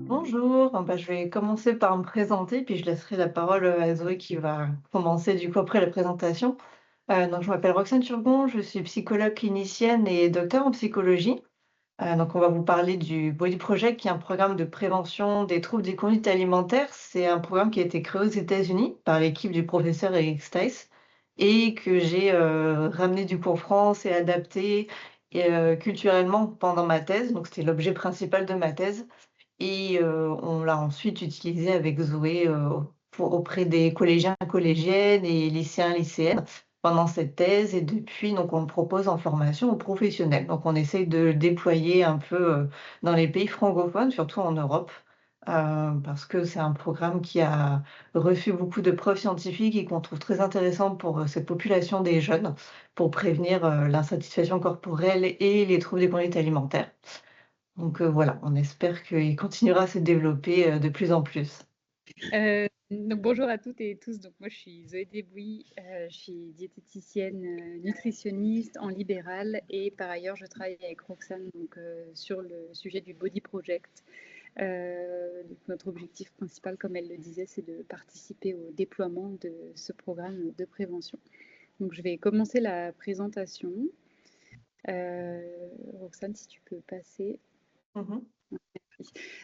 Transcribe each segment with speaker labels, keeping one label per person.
Speaker 1: Bonjour, je vais commencer par me présenter, puis je laisserai la parole à Zoé qui va commencer du coup après la présentation. Donc je m'appelle Roxane Turgon, je suis psychologue clinicienne et docteur en psychologie. Donc on va vous parler du Body Project, qui est un programme de prévention des troubles des conduites alimentaires. C'est un programme qui a été créé aux États-Unis par l'équipe du professeur Eric Stice et que j'ai ramené du coup en France et adapté culturellement pendant ma thèse. Donc c'était l'objet principal de ma thèse. Et on l'a ensuite utilisé avec Zoé, pour auprès des collégiens, collégiennes et lycéens, lycéennes pendant cette thèse et depuis, donc on le propose en formation aux professionnels. Donc on essaye de le déployer un peu, dans les pays francophones, surtout en Europe, parce que c'est un programme qui a reçu beaucoup de preuves scientifiques et qu'on trouve très intéressant pour, cette population des jeunes, pour prévenir, l'insatisfaction corporelle et les troubles des conduites alimentaires. Donc voilà, on espère qu'il continuera à se développer, de plus en plus.
Speaker 2: Donc bonjour à toutes et tous. Donc moi je suis Zoé Desbouis, je suis diététicienne, nutritionniste en libéral et par ailleurs je travaille avec Roxane donc, sur le sujet du Body Project. Donc notre objectif principal, comme elle le disait, c'est de participer au déploiement de ce programme de prévention. Donc je vais commencer la présentation. Roxane, si tu peux passer.
Speaker 1: Mmh.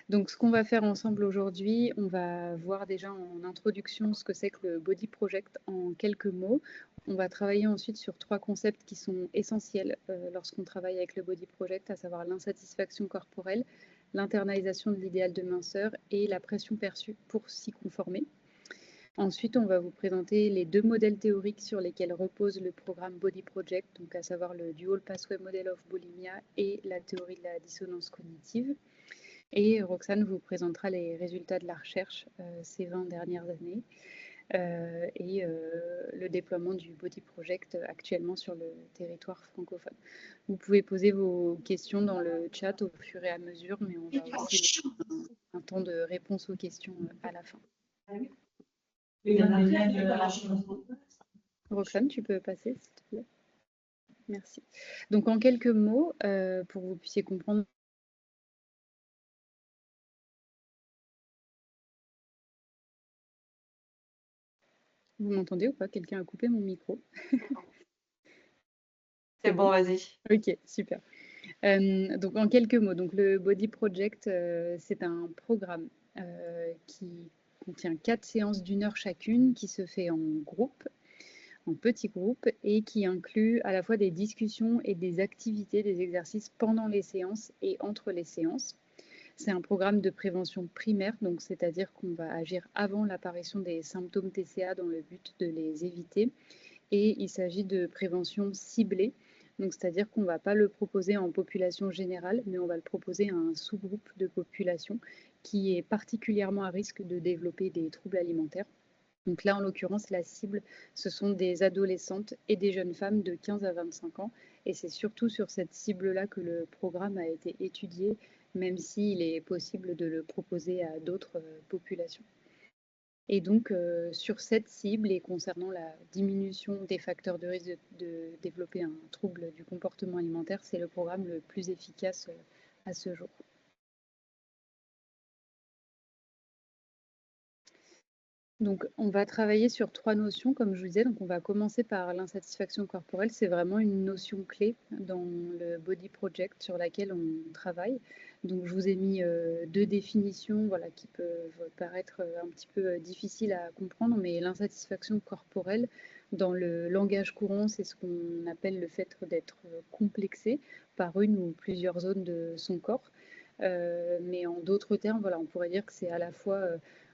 Speaker 2: Donc, ce qu'on va faire ensemble aujourd'hui, on va voir déjà en introduction ce que c'est que le Body Project en quelques mots. On va travailler ensuite sur trois concepts qui sont essentiels lorsqu'on travaille avec le Body Project, à savoir l'insatisfaction corporelle, l'internalisation de l'idéal de minceur et la pression perçue pour s'y conformer. Ensuite, on va vous présenter les deux modèles théoriques sur lesquels repose le programme Body Project, donc à savoir le Dual Pathway Model of Bulimia et la théorie de la dissonance cognitive. Et Roxane vous présentera les résultats de la recherche ces 20 dernières années et le déploiement du Body Project actuellement sur le territoire francophone. Vous pouvez poser vos questions dans le chat au fur et à mesure, mais on va aussi laisser un temps de réponse aux questions à la fin. Roxane, tu peux passer, s'il te plaît. Merci. Donc en quelques mots, pour que vous puissiez comprendre. Vous m'entendez ou pas? Quelqu'un a coupé mon micro.
Speaker 1: C'est
Speaker 2: C'est
Speaker 1: bon,
Speaker 2: bon?
Speaker 1: vas-y.
Speaker 2: Ok, super. Donc en quelques mots, donc le Body Project, c'est un programme qui contient 4 séances d'une heure chacune, qui se fait en groupe, en petits groupes, et qui inclut à la fois des discussions et des activités, des exercices pendant les séances et entre les séances. C'est un programme de prévention primaire, donc c'est-à-dire qu'on va agir avant l'apparition des symptômes TCA dans le but de les éviter. Et il s'agit de prévention ciblée, donc c'est-à-dire qu'on ne va pas le proposer en population générale, mais on va le proposer à un sous-groupe de population qui est particulièrement à risque de développer des troubles alimentaires. Donc là, en l'occurrence, la cible, ce sont des adolescentes et des jeunes femmes de 15 à 25 ans. Et c'est surtout sur cette cible-là que le programme a été étudié, même s'il est possible de le proposer à d'autres populations. Et donc, sur cette cible et concernant la diminution des facteurs de risque de développer un trouble du comportement alimentaire, c'est le programme le plus efficace à ce jour. Donc, on va travailler sur trois notions, comme je vous disais. Donc, on va commencer par l'insatisfaction corporelle. C'est vraiment une notion clé dans le Body Project sur laquelle on travaille. Donc, je vous ai mis deux définitions voilà, qui peuvent paraître un petit peu difficiles à comprendre, mais l'insatisfaction corporelle, dans le langage courant, c'est ce qu'on appelle le fait d'être complexé par une ou plusieurs zones de son corps. Mais en d'autres termes, voilà, on pourrait dire que c'est à la fois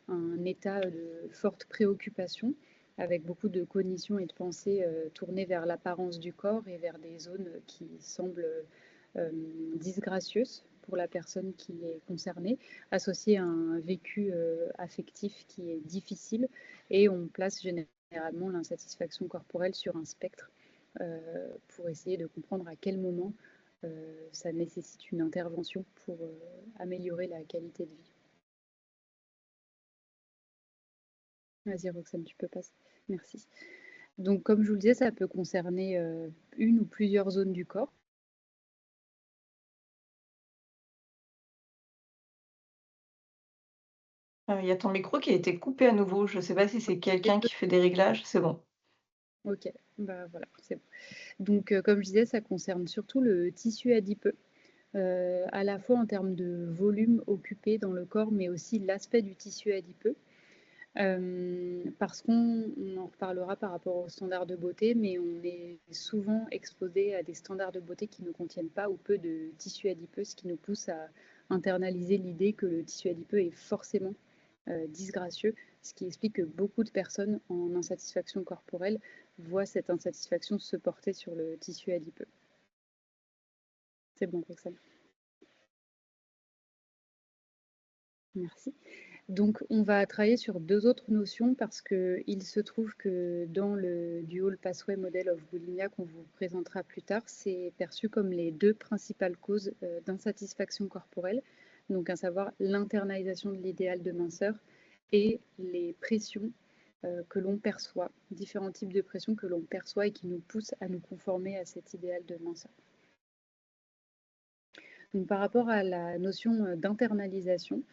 Speaker 2: un état de forte préoccupation, avec beaucoup de cognition et de pensée tournées vers l'apparence du corps et vers des zones qui semblent disgracieuses pour la personne qui est concernée, associées à un vécu affectif qui est difficile, et on place généralement l'insatisfaction corporelle sur un spectre pour essayer de comprendre à quel moment ça nécessite une intervention pour améliorer la qualité de vie. Vas-y Roxane, tu peux passer. Merci. Donc comme je vous le disais, ça peut concerner une ou plusieurs zones du corps.
Speaker 1: Il y a ton micro qui a été coupé à nouveau. Je sais pas si c'est quelqu'un qui fait des réglages. C'est bon.
Speaker 2: Ok, bah voilà, c'est bon. Donc, comme je disais, ça concerne surtout le tissu adipeux, à la fois en termes de volume occupé dans le corps, mais aussi l'aspect du tissu adipeux. Parce qu'on en reparlera par rapport aux standards de beauté, mais on est souvent exposé à des standards de beauté qui ne contiennent pas ou peu de tissu adipeux, ce qui nous pousse à internaliser l'idée que le tissu adipeux est forcément disgracieux, ce qui explique que beaucoup de personnes en insatisfaction corporelle voient cette insatisfaction se porter sur le tissu adipeux. C'est bon, Roxane. Merci. Donc, on va travailler sur deux autres notions parce qu'il se trouve que dans le Dual Pathway Model of Bulimia qu'on vous présentera plus tard, c'est perçu comme les deux principales causes d'insatisfaction corporelle, donc à savoir l'internalisation de l'idéal de minceur et les pressions que l'on perçoit, différents types de pressions que l'on perçoit et qui nous poussent à nous conformer à cet idéal de minceur. Donc, par rapport à la notion d'internalisation,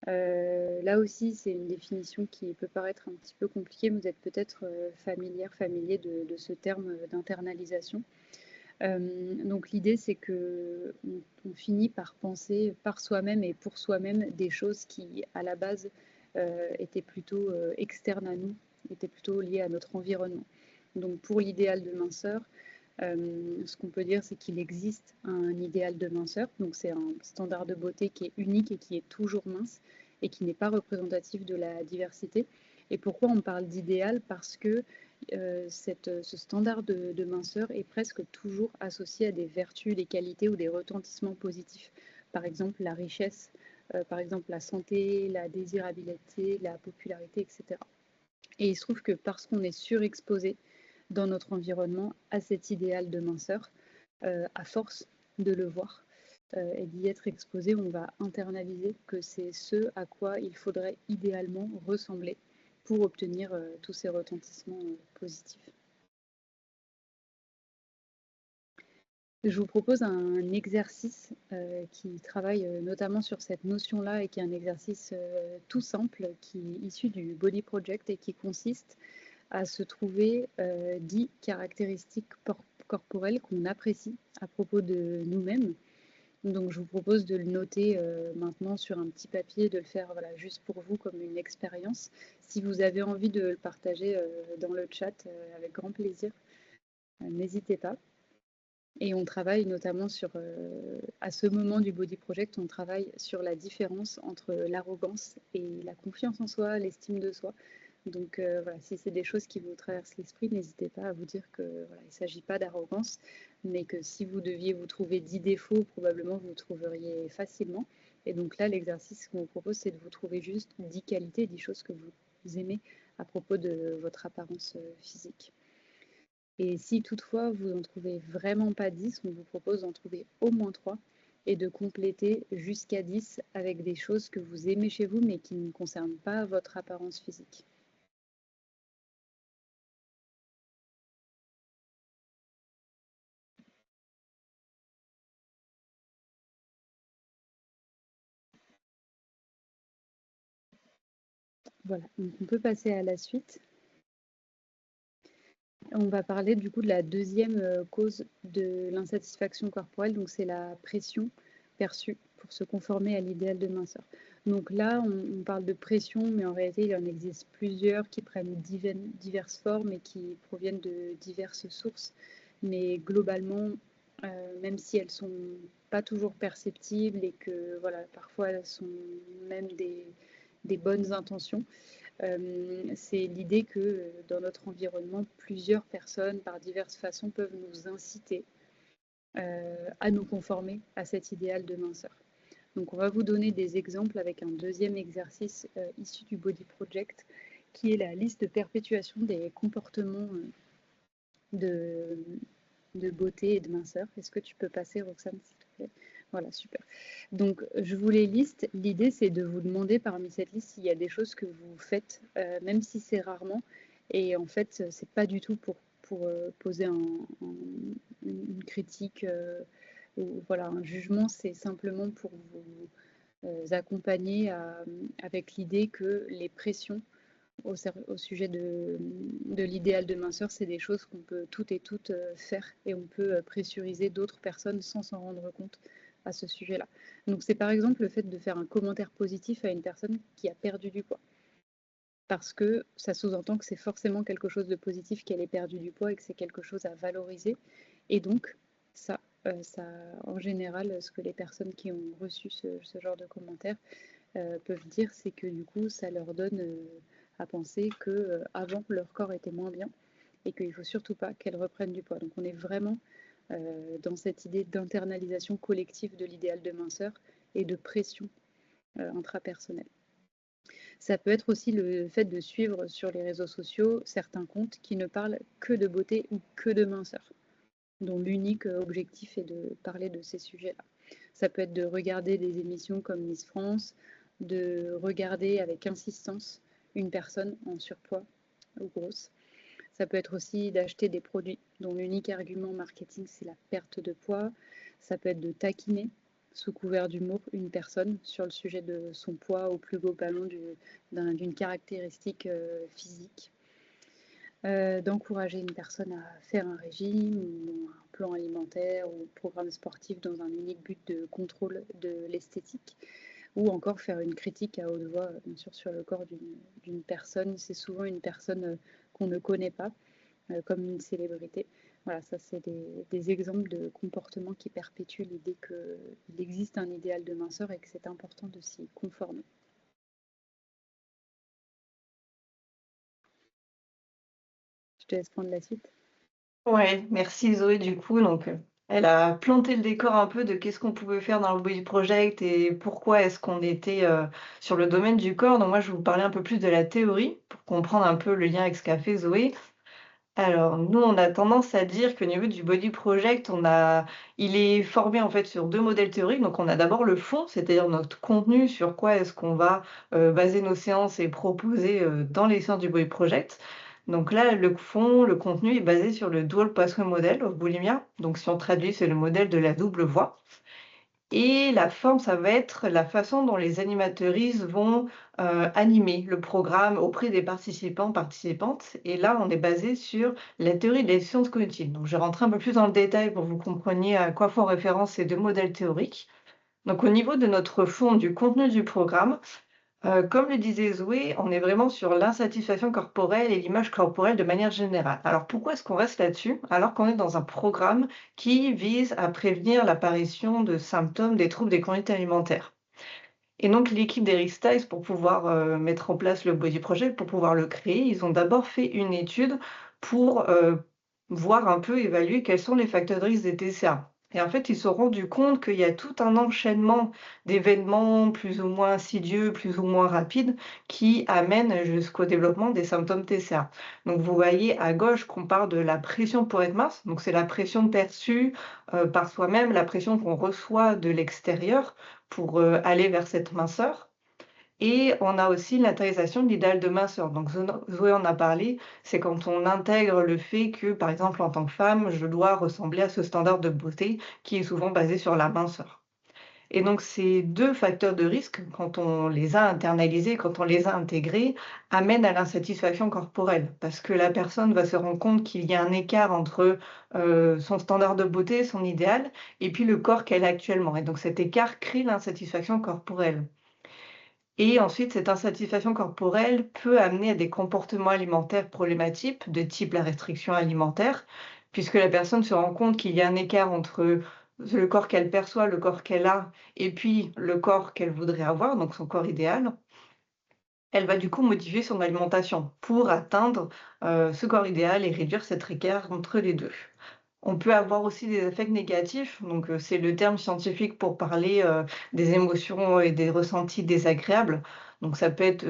Speaker 2: là aussi, c'est une définition qui peut paraître un petit peu compliquée, mais vous êtes peut-être familier de ce terme d'internalisation. Donc l'idée, c'est que on finit par penser par soi-même et pour soi-même des choses qui, à la base, étaient plutôt externes à nous, étaient plutôt liées à notre environnement. Donc pour l'idéal de minceur, ce qu'on peut dire, c'est qu'il existe un idéal de minceur. Donc c'est un standard de beauté qui est unique et qui est toujours mince et qui n'est pas représentatif de la diversité. Et pourquoi on parle d'idéal? Parce que ce standard de minceur est presque toujours associé à des vertus, des qualités ou des retentissements positifs. Par exemple, la richesse, par exemple la santé, la désirabilité, la popularité, etc. Et il se trouve que parce qu'on est surexposé dans notre environnement à cet idéal de minceur, à force de le voir et d'y être exposé, on va internaliser que c'est ce à quoi il faudrait idéalement ressembler pour obtenir tous ces retentissements positifs. Je vous propose un exercice qui travaille notamment sur cette notion-là et qui est un exercice tout simple qui est issu du Body Project et qui consiste à se trouver 10 caractéristiques corporelles qu'on apprécie à propos de nous-mêmes. Donc je vous propose de le noter maintenant sur un petit papier, de le faire voilà, juste pour vous comme une expérience. Si vous avez envie de le partager dans le chat, avec grand plaisir, n'hésitez pas. Et on travaille notamment sur, à ce moment du Body Project, on travaille sur la différence entre l'arrogance et la confiance en soi, l'estime de soi. Donc voilà, si c'est des choses qui vous traversent l'esprit, n'hésitez pas à vous dire que voilà, il ne s'agit pas d'arrogance, mais que si vous deviez vous trouver 10 défauts, probablement vous le trouveriez facilement. Et donc là, l'exercice qu'on vous propose, c'est de vous trouver juste 10 qualités, 10 choses que vous aimez à propos de votre apparence physique. Et si toutefois vous n'en trouvez vraiment pas 10, on vous propose d'en trouver au moins 3 et de compléter jusqu'à 10 avec des choses que vous aimez chez vous mais qui ne concernent pas votre apparence physique. Voilà, donc on peut passer à la suite. On va parler du coup de la deuxième cause de l'insatisfaction corporelle, donc c'est la pression perçue pour se conformer à l'idéal de minceur. Donc là, on parle de pression, mais en réalité, il en existe plusieurs qui prennent diverses formes et qui proviennent de diverses sources. Mais globalement, même si elles ne sont pas toujours perceptibles et que voilà, parfois elles sont même des bonnes intentions, c'est l'idée que dans notre environnement, plusieurs personnes, par diverses façons, peuvent nous inciter à nous conformer à cet idéal de minceur. Donc on va vous donner des exemples avec un deuxième exercice issu du Body Project, qui est la liste de perpétuation des comportements de, de beauté et de minceur. Est-ce que tu peux passer, Roxane, s'il te plaît? Voilà, super. Donc, je vous les liste. L'idée, c'est de vous demander parmi cette liste s'il y a des choses que vous faites, même si c'est rarement. Et en fait, c'est pas du tout pour poser une critique ou voilà, un jugement, c'est simplement pour vous accompagner avec l'idée que les pressions au sujet de l'idéal de minceur, c'est des choses qu'on peut toutes et toutes faire et on peut pressuriser d'autres personnes sans s'en rendre compte à ce sujet-là. Donc c'est par exemple le fait de faire un commentaire positif à une personne qui a perdu du poids. Parce que ça sous-entend que c'est forcément quelque chose de positif qu'elle ait perdu du poids et que c'est quelque chose à valoriser. Et donc, ça, en général, ce que les personnes qui ont reçu ce genre de commentaires peuvent dire, c'est que du coup, ça leur donne à penser que avant leur corps était moins bien et qu'il ne faut surtout pas qu'elles reprennent du poids. Donc on est vraiment dans cette idée d'internalisation collective de l'idéal de minceur et de pression intrapersonnelle. Ça peut être aussi le fait de suivre sur les réseaux sociaux certains comptes qui ne parlent que de beauté ou que de minceur, dont l'unique objectif est de parler de ces sujets-là. Ça peut être de regarder des émissions comme Miss France, de regarder avec insistance une personne en surpoids ou grosse. Ça peut être aussi d'acheter des produits dont l'unique argument marketing, c'est la perte de poids. Ça peut être de taquiner sous couvert d'humour une personne sur le sujet de son poids au plus globalement d'une caractéristique physique. D'encourager une personne à faire un régime ou un plan alimentaire ou un programme sportif dans un unique but de contrôle de l'esthétique, ou encore faire une critique à haute voix, bien sûr, sur le corps d'une personne. C'est souvent une personne qu'on ne connaît pas, comme une célébrité. Voilà, ça c'est des exemples de comportements qui perpétuent l'idée qu'il existe un idéal de minceur et que c'est important de s'y conformer. Je te laisse prendre la suite.
Speaker 1: Ouais, merci Zoé du coup. Donc, elle a planté le décor un peu de qu'est-ce qu'on pouvait faire dans le Body Project et pourquoi est-ce qu'on était sur le domaine du corps. Donc moi, je vais vous parler un peu plus de la théorie pour comprendre un peu le lien avec ce qu'a fait Zoé. Alors, nous, on a tendance à dire qu'au niveau du Body Project, il est formé en fait sur deux modèles théoriques. Donc, on a d'abord le fond, c'est-à-dire notre contenu, sur quoi est-ce qu'on va baser nos séances et proposer dans les séances du Body Project. Donc là, le fond, le contenu est basé sur le Dual Pathway Model of Bulimia. Donc, si on traduit, c'est le modèle de la double voie. Et la forme, ça va être la façon dont les animatrices vont animer le programme auprès des participants, participantes. Et là, on est basé sur la théorie des sciences cognitives. Donc, je vais rentrer un peu plus dans le détail pour que vous compreniez à quoi font référence ces deux modèles théoriques. Donc, au niveau de notre fond, du contenu du programme, comme le disait Zoé, on est vraiment sur l'insatisfaction corporelle et l'image corporelle de manière générale. Alors pourquoi est-ce qu'on reste là-dessus alors qu'on est dans un programme qui vise à prévenir l'apparition de symptômes des troubles des conduites alimentaires? Et donc l'équipe d'Eric Stiles, pour pouvoir mettre en place le Body Project, pour pouvoir le créer, ils ont d'abord fait une étude pour voir un peu, évaluer quels sont les facteurs de risque des TCA. Et en fait, ils se sont rendus compte qu'il y a tout un enchaînement d'événements plus ou moins insidieux, plus ou moins rapides, qui amènent jusqu'au développement des symptômes TCA. Donc vous voyez à gauche qu'on parle de la pression pour être mince, donc c'est la pression perçue par soi-même, la pression qu'on reçoit de l'extérieur pour aller vers cette minceur. Et on a aussi l'intériorisation de l'idéal de minceur. Donc Zoé en a parlé, c'est quand on intègre le fait que, par exemple, en tant que femme, je dois ressembler à ce standard de beauté qui est souvent basé sur la minceur. Et donc ces deux facteurs de risque, quand on les a internalisés, quand on les a intégrés, amènent à l'insatisfaction corporelle. Parce que la personne va se rendre compte qu'il y a un écart entre son standard de beauté, son idéal, et puis le corps qu'elle a actuellement. Et donc cet écart crée l'insatisfaction corporelle. Et ensuite, cette insatisfaction corporelle peut amener à des comportements alimentaires problématiques, de type la restriction alimentaire, puisque la personne se rend compte qu'il y a un écart entre le corps qu'elle perçoit, le corps qu'elle a, et puis le corps qu'elle voudrait avoir, donc son corps idéal. Elle va du coup modifier son alimentation pour atteindre ce corps idéal et réduire cet écart entre les deux. On peut avoir aussi des effets négatifs, donc c'est le terme scientifique pour parler des émotions et des ressentis désagréables. Donc ça peut être,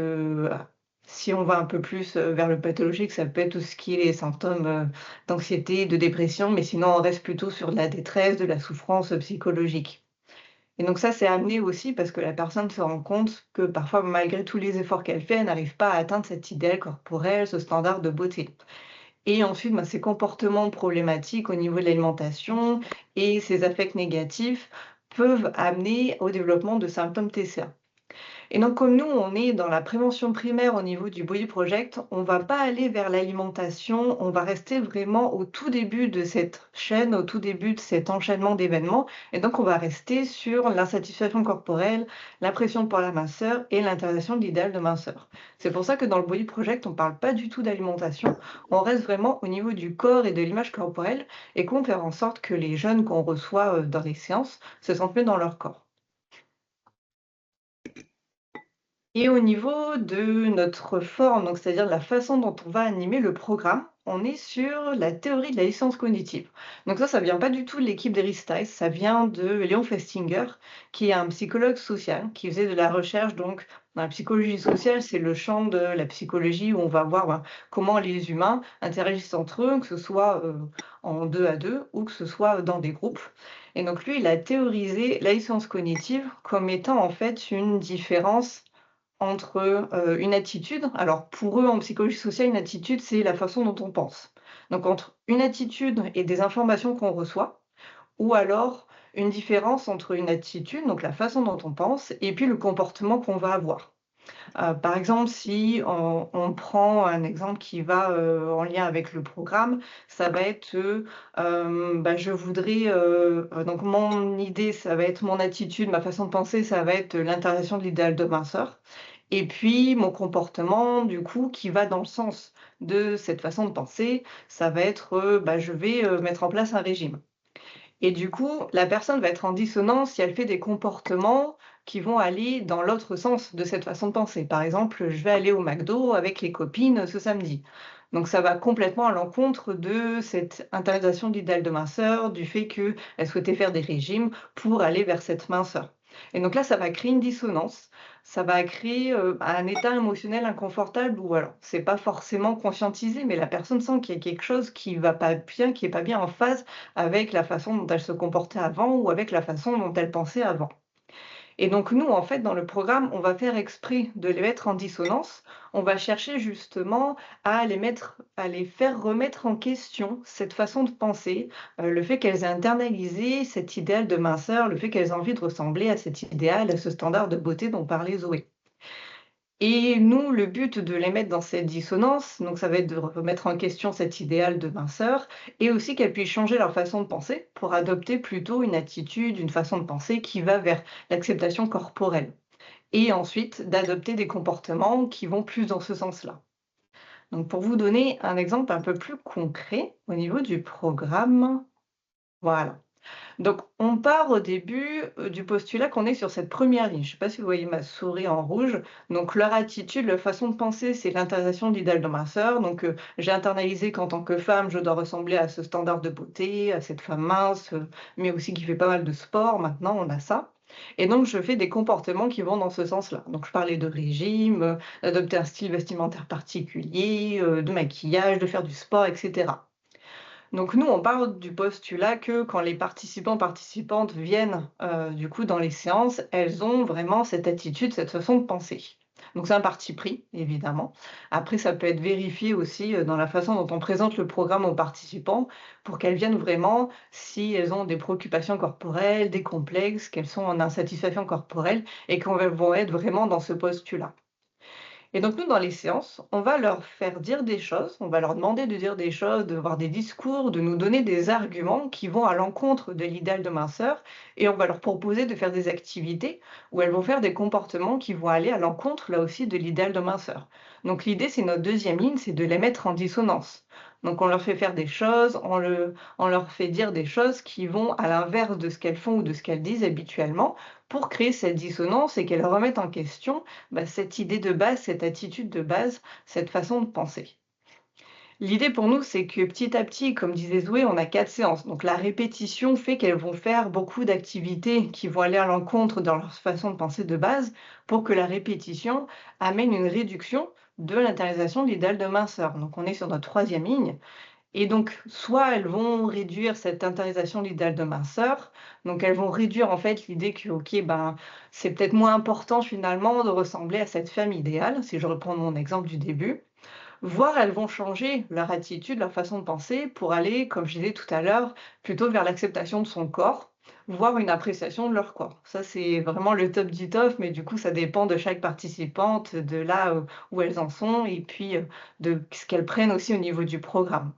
Speaker 1: si on va un peu plus vers le pathologique, ça peut être tout ce qui est les symptômes d'anxiété, de dépression, mais sinon on reste plutôt sur de la détresse, de la souffrance psychologique. Et donc ça, c'est amené aussi parce que la personne se rend compte que parfois, malgré tous les efforts qu'elle fait, elle n'arrive pas à atteindre cet idéal corporel, ce standard de beauté. Et ensuite, bah, ces comportements problématiques au niveau de l'alimentation et ces affects négatifs peuvent amener au développement de symptômes TCA. Et donc, comme nous, on est dans la prévention primaire au niveau du Body Project, on va pas aller vers l'alimentation, on va rester vraiment au tout début de cette chaîne, au tout début de cet enchaînement d'événements. Et donc, on va rester sur l'insatisfaction corporelle, la pression pour la minceur et l'internalisation de l'idéal de minceur. C'est pour ça que dans le Body Project, on parle pas du tout d'alimentation, on reste vraiment au niveau du corps et de l'image corporelle et qu'on fait en sorte que les jeunes qu'on reçoit dans les séances se sentent mieux dans leur corps. Et au niveau de notre forme, donc c'est-à-dire la façon dont on va animer le programme, on est sur la théorie de la licence cognitive. Donc ça vient pas du tout de l'équipe d'Eric Stice, ça vient de Léon Festinger, qui est un psychologue social, qui faisait de la recherche donc dans la psychologie sociale, c'est le champ de la psychologie où on va voir comment les humains interagissent entre eux, que ce soit en deux à deux ou que ce soit dans des groupes. Et donc lui, il a théorisé la licence cognitive comme étant en fait une différence entre, une attitude alors pour eux en psychologie sociale, une attitude, c'est la façon dont on pense. Donc entre une attitude et des informations qu'on reçoit ou alors une différence entre une attitude, donc la façon dont on pense et puis le comportement qu'on va avoir. Par exemple, si on prend un exemple qui va, en lien avec le programme, ça va être, je voudrais, donc mon idée, ça va être mon attitude, ma façon de penser, ça va être l'internalisation de l'idéal de minceur et puis mon comportement, du coup, qui va dans le sens de cette façon de penser, ça va être, je vais, mettre en place un régime. Et du coup, la personne va être en dissonance si elle fait des comportements qui vont aller dans l'autre sens de cette façon de penser. Par exemple, je vais aller au McDo avec les copines ce samedi. Donc ça va complètement à l'encontre de cette internalisation de l'idéal de minceur, du fait qu'elle souhaitait faire des régimes pour aller vers cette minceur. Et donc là, ça va créer une dissonance, ça va créer un état émotionnel inconfortable où alors c'est pas forcément conscientisé, mais la personne sent qu'il y a quelque chose qui va pas bien, qui est pas bien en phase avec la façon dont elle se comportait avant ou avec la façon dont elle pensait avant. Et donc nous, en fait, dans le programme, on va faire exprès de les mettre en dissonance. On va chercher justement à les faire remettre en question cette façon de penser, le fait qu'elles aient internalisé cet idéal de minceur, le fait qu'elles aient envie de ressembler à cet idéal, à ce standard de beauté dont parlait Zoé. Et nous, le but de les mettre dans cette dissonance, donc ça va être de remettre en question cet idéal de minceur et aussi qu'elles puissent changer leur façon de penser pour adopter plutôt une attitude, une façon de penser qui va vers l'acceptation corporelle. Et ensuite, d'adopter des comportements qui vont plus dans ce sens-là. Donc pour vous donner un exemple un peu plus concret au niveau du programme, voilà. Donc, on part au début, du postulat qu'on est sur cette première ligne. Je ne sais pas si vous voyez ma souris en rouge. Donc leur attitude, leur façon de penser, c'est l'internalisation de l'idéal de minceur. Donc, j'ai internalisé qu'en tant que femme, je dois ressembler à ce standard de beauté, à cette femme mince, mais aussi qui fait pas mal de sport. Maintenant, on a ça et donc je fais des comportements qui vont dans ce sens-là. Donc je parlais de régime, d'adopter un style vestimentaire particulier, de maquillage, de faire du sport et cetera. Donc nous, on part du postulat que quand les participants, participantes viennent, du coup dans les séances, elles ont vraiment cette attitude, cette façon de penser. Donc c'est un parti pris, évidemment. Après, ça peut être vérifié aussi, dans la façon dont on présente le programme aux participants pour qu'elles viennent vraiment si elles ont des préoccupations corporelles, des complexes, qu'elles sont en insatisfaction corporelle et qu'on vont être vraiment dans ce postulat. Et donc nous, dans les séances, on va leur faire dire des choses, on va leur demander de dire des choses, de voir des discours, de nous donner des arguments qui vont à l'encontre de l'idéal de minceur et on va leur proposer de faire des activités où elles vont faire des comportements qui vont aller à l'encontre, là aussi, de l'idéal de minceur. Donc l'idée, c'est notre deuxième ligne, c'est de les mettre en dissonance. Donc on leur fait faire des choses, on leur fait dire des choses qui vont à l'inverse de ce qu'elles font ou de ce qu'elles disent habituellement pour créer cette dissonance et qu'elles remettent en question cette idée de base, cette attitude de base, cette façon de penser. L'idée pour nous, c'est que petit à petit, comme disait Zoé, on a 4 séances. Donc la répétition fait qu'elles vont faire beaucoup d'activités qui vont aller à l'encontre de leur façon de penser de base pour que la répétition amène une réduction de l'internalisation de l'idéal de minceur. Donc on est sur notre troisième ligne et donc, soit elles vont réduire cette internalisation de l'idéal de minceur, donc elles vont réduire en fait l'idée que, OK, c'est peut-être moins important finalement de ressembler à cette femme idéale, si je reprends mon exemple du début. Voire elles vont changer leur attitude, leur façon de penser pour aller, comme je disais tout à l'heure, plutôt vers l'acceptation de son corps voire une appréciation de leur corps. Ça, c'est vraiment le top du top, mais du coup, ça dépend de chaque participante, de là, où elles en sont et puis, de ce qu'elles prennent aussi au niveau du programme.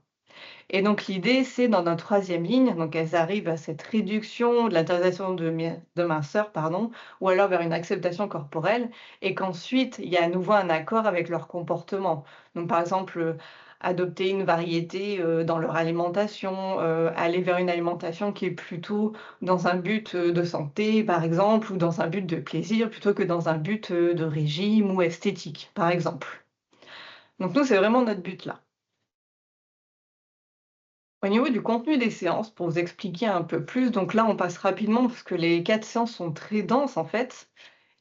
Speaker 1: Et donc l'idée, c'est dans notre troisième ligne, donc elles arrivent à cette réduction de l'internalisation de minceur, pardon, ou alors vers une acceptation corporelle, et qu'ensuite, il y a à nouveau un accord avec leur comportement. Donc par exemple, adopter une variété, dans leur alimentation, aller vers une alimentation qui est plutôt dans un but, de santé, par exemple, ou dans un but de plaisir, plutôt que dans un but, de régime ou esthétique, par exemple. Donc nous, c'est vraiment notre but là. Au niveau du contenu des séances, pour vous expliquer un peu plus, donc là, on passe rapidement parce que les 4 séances sont très denses en fait.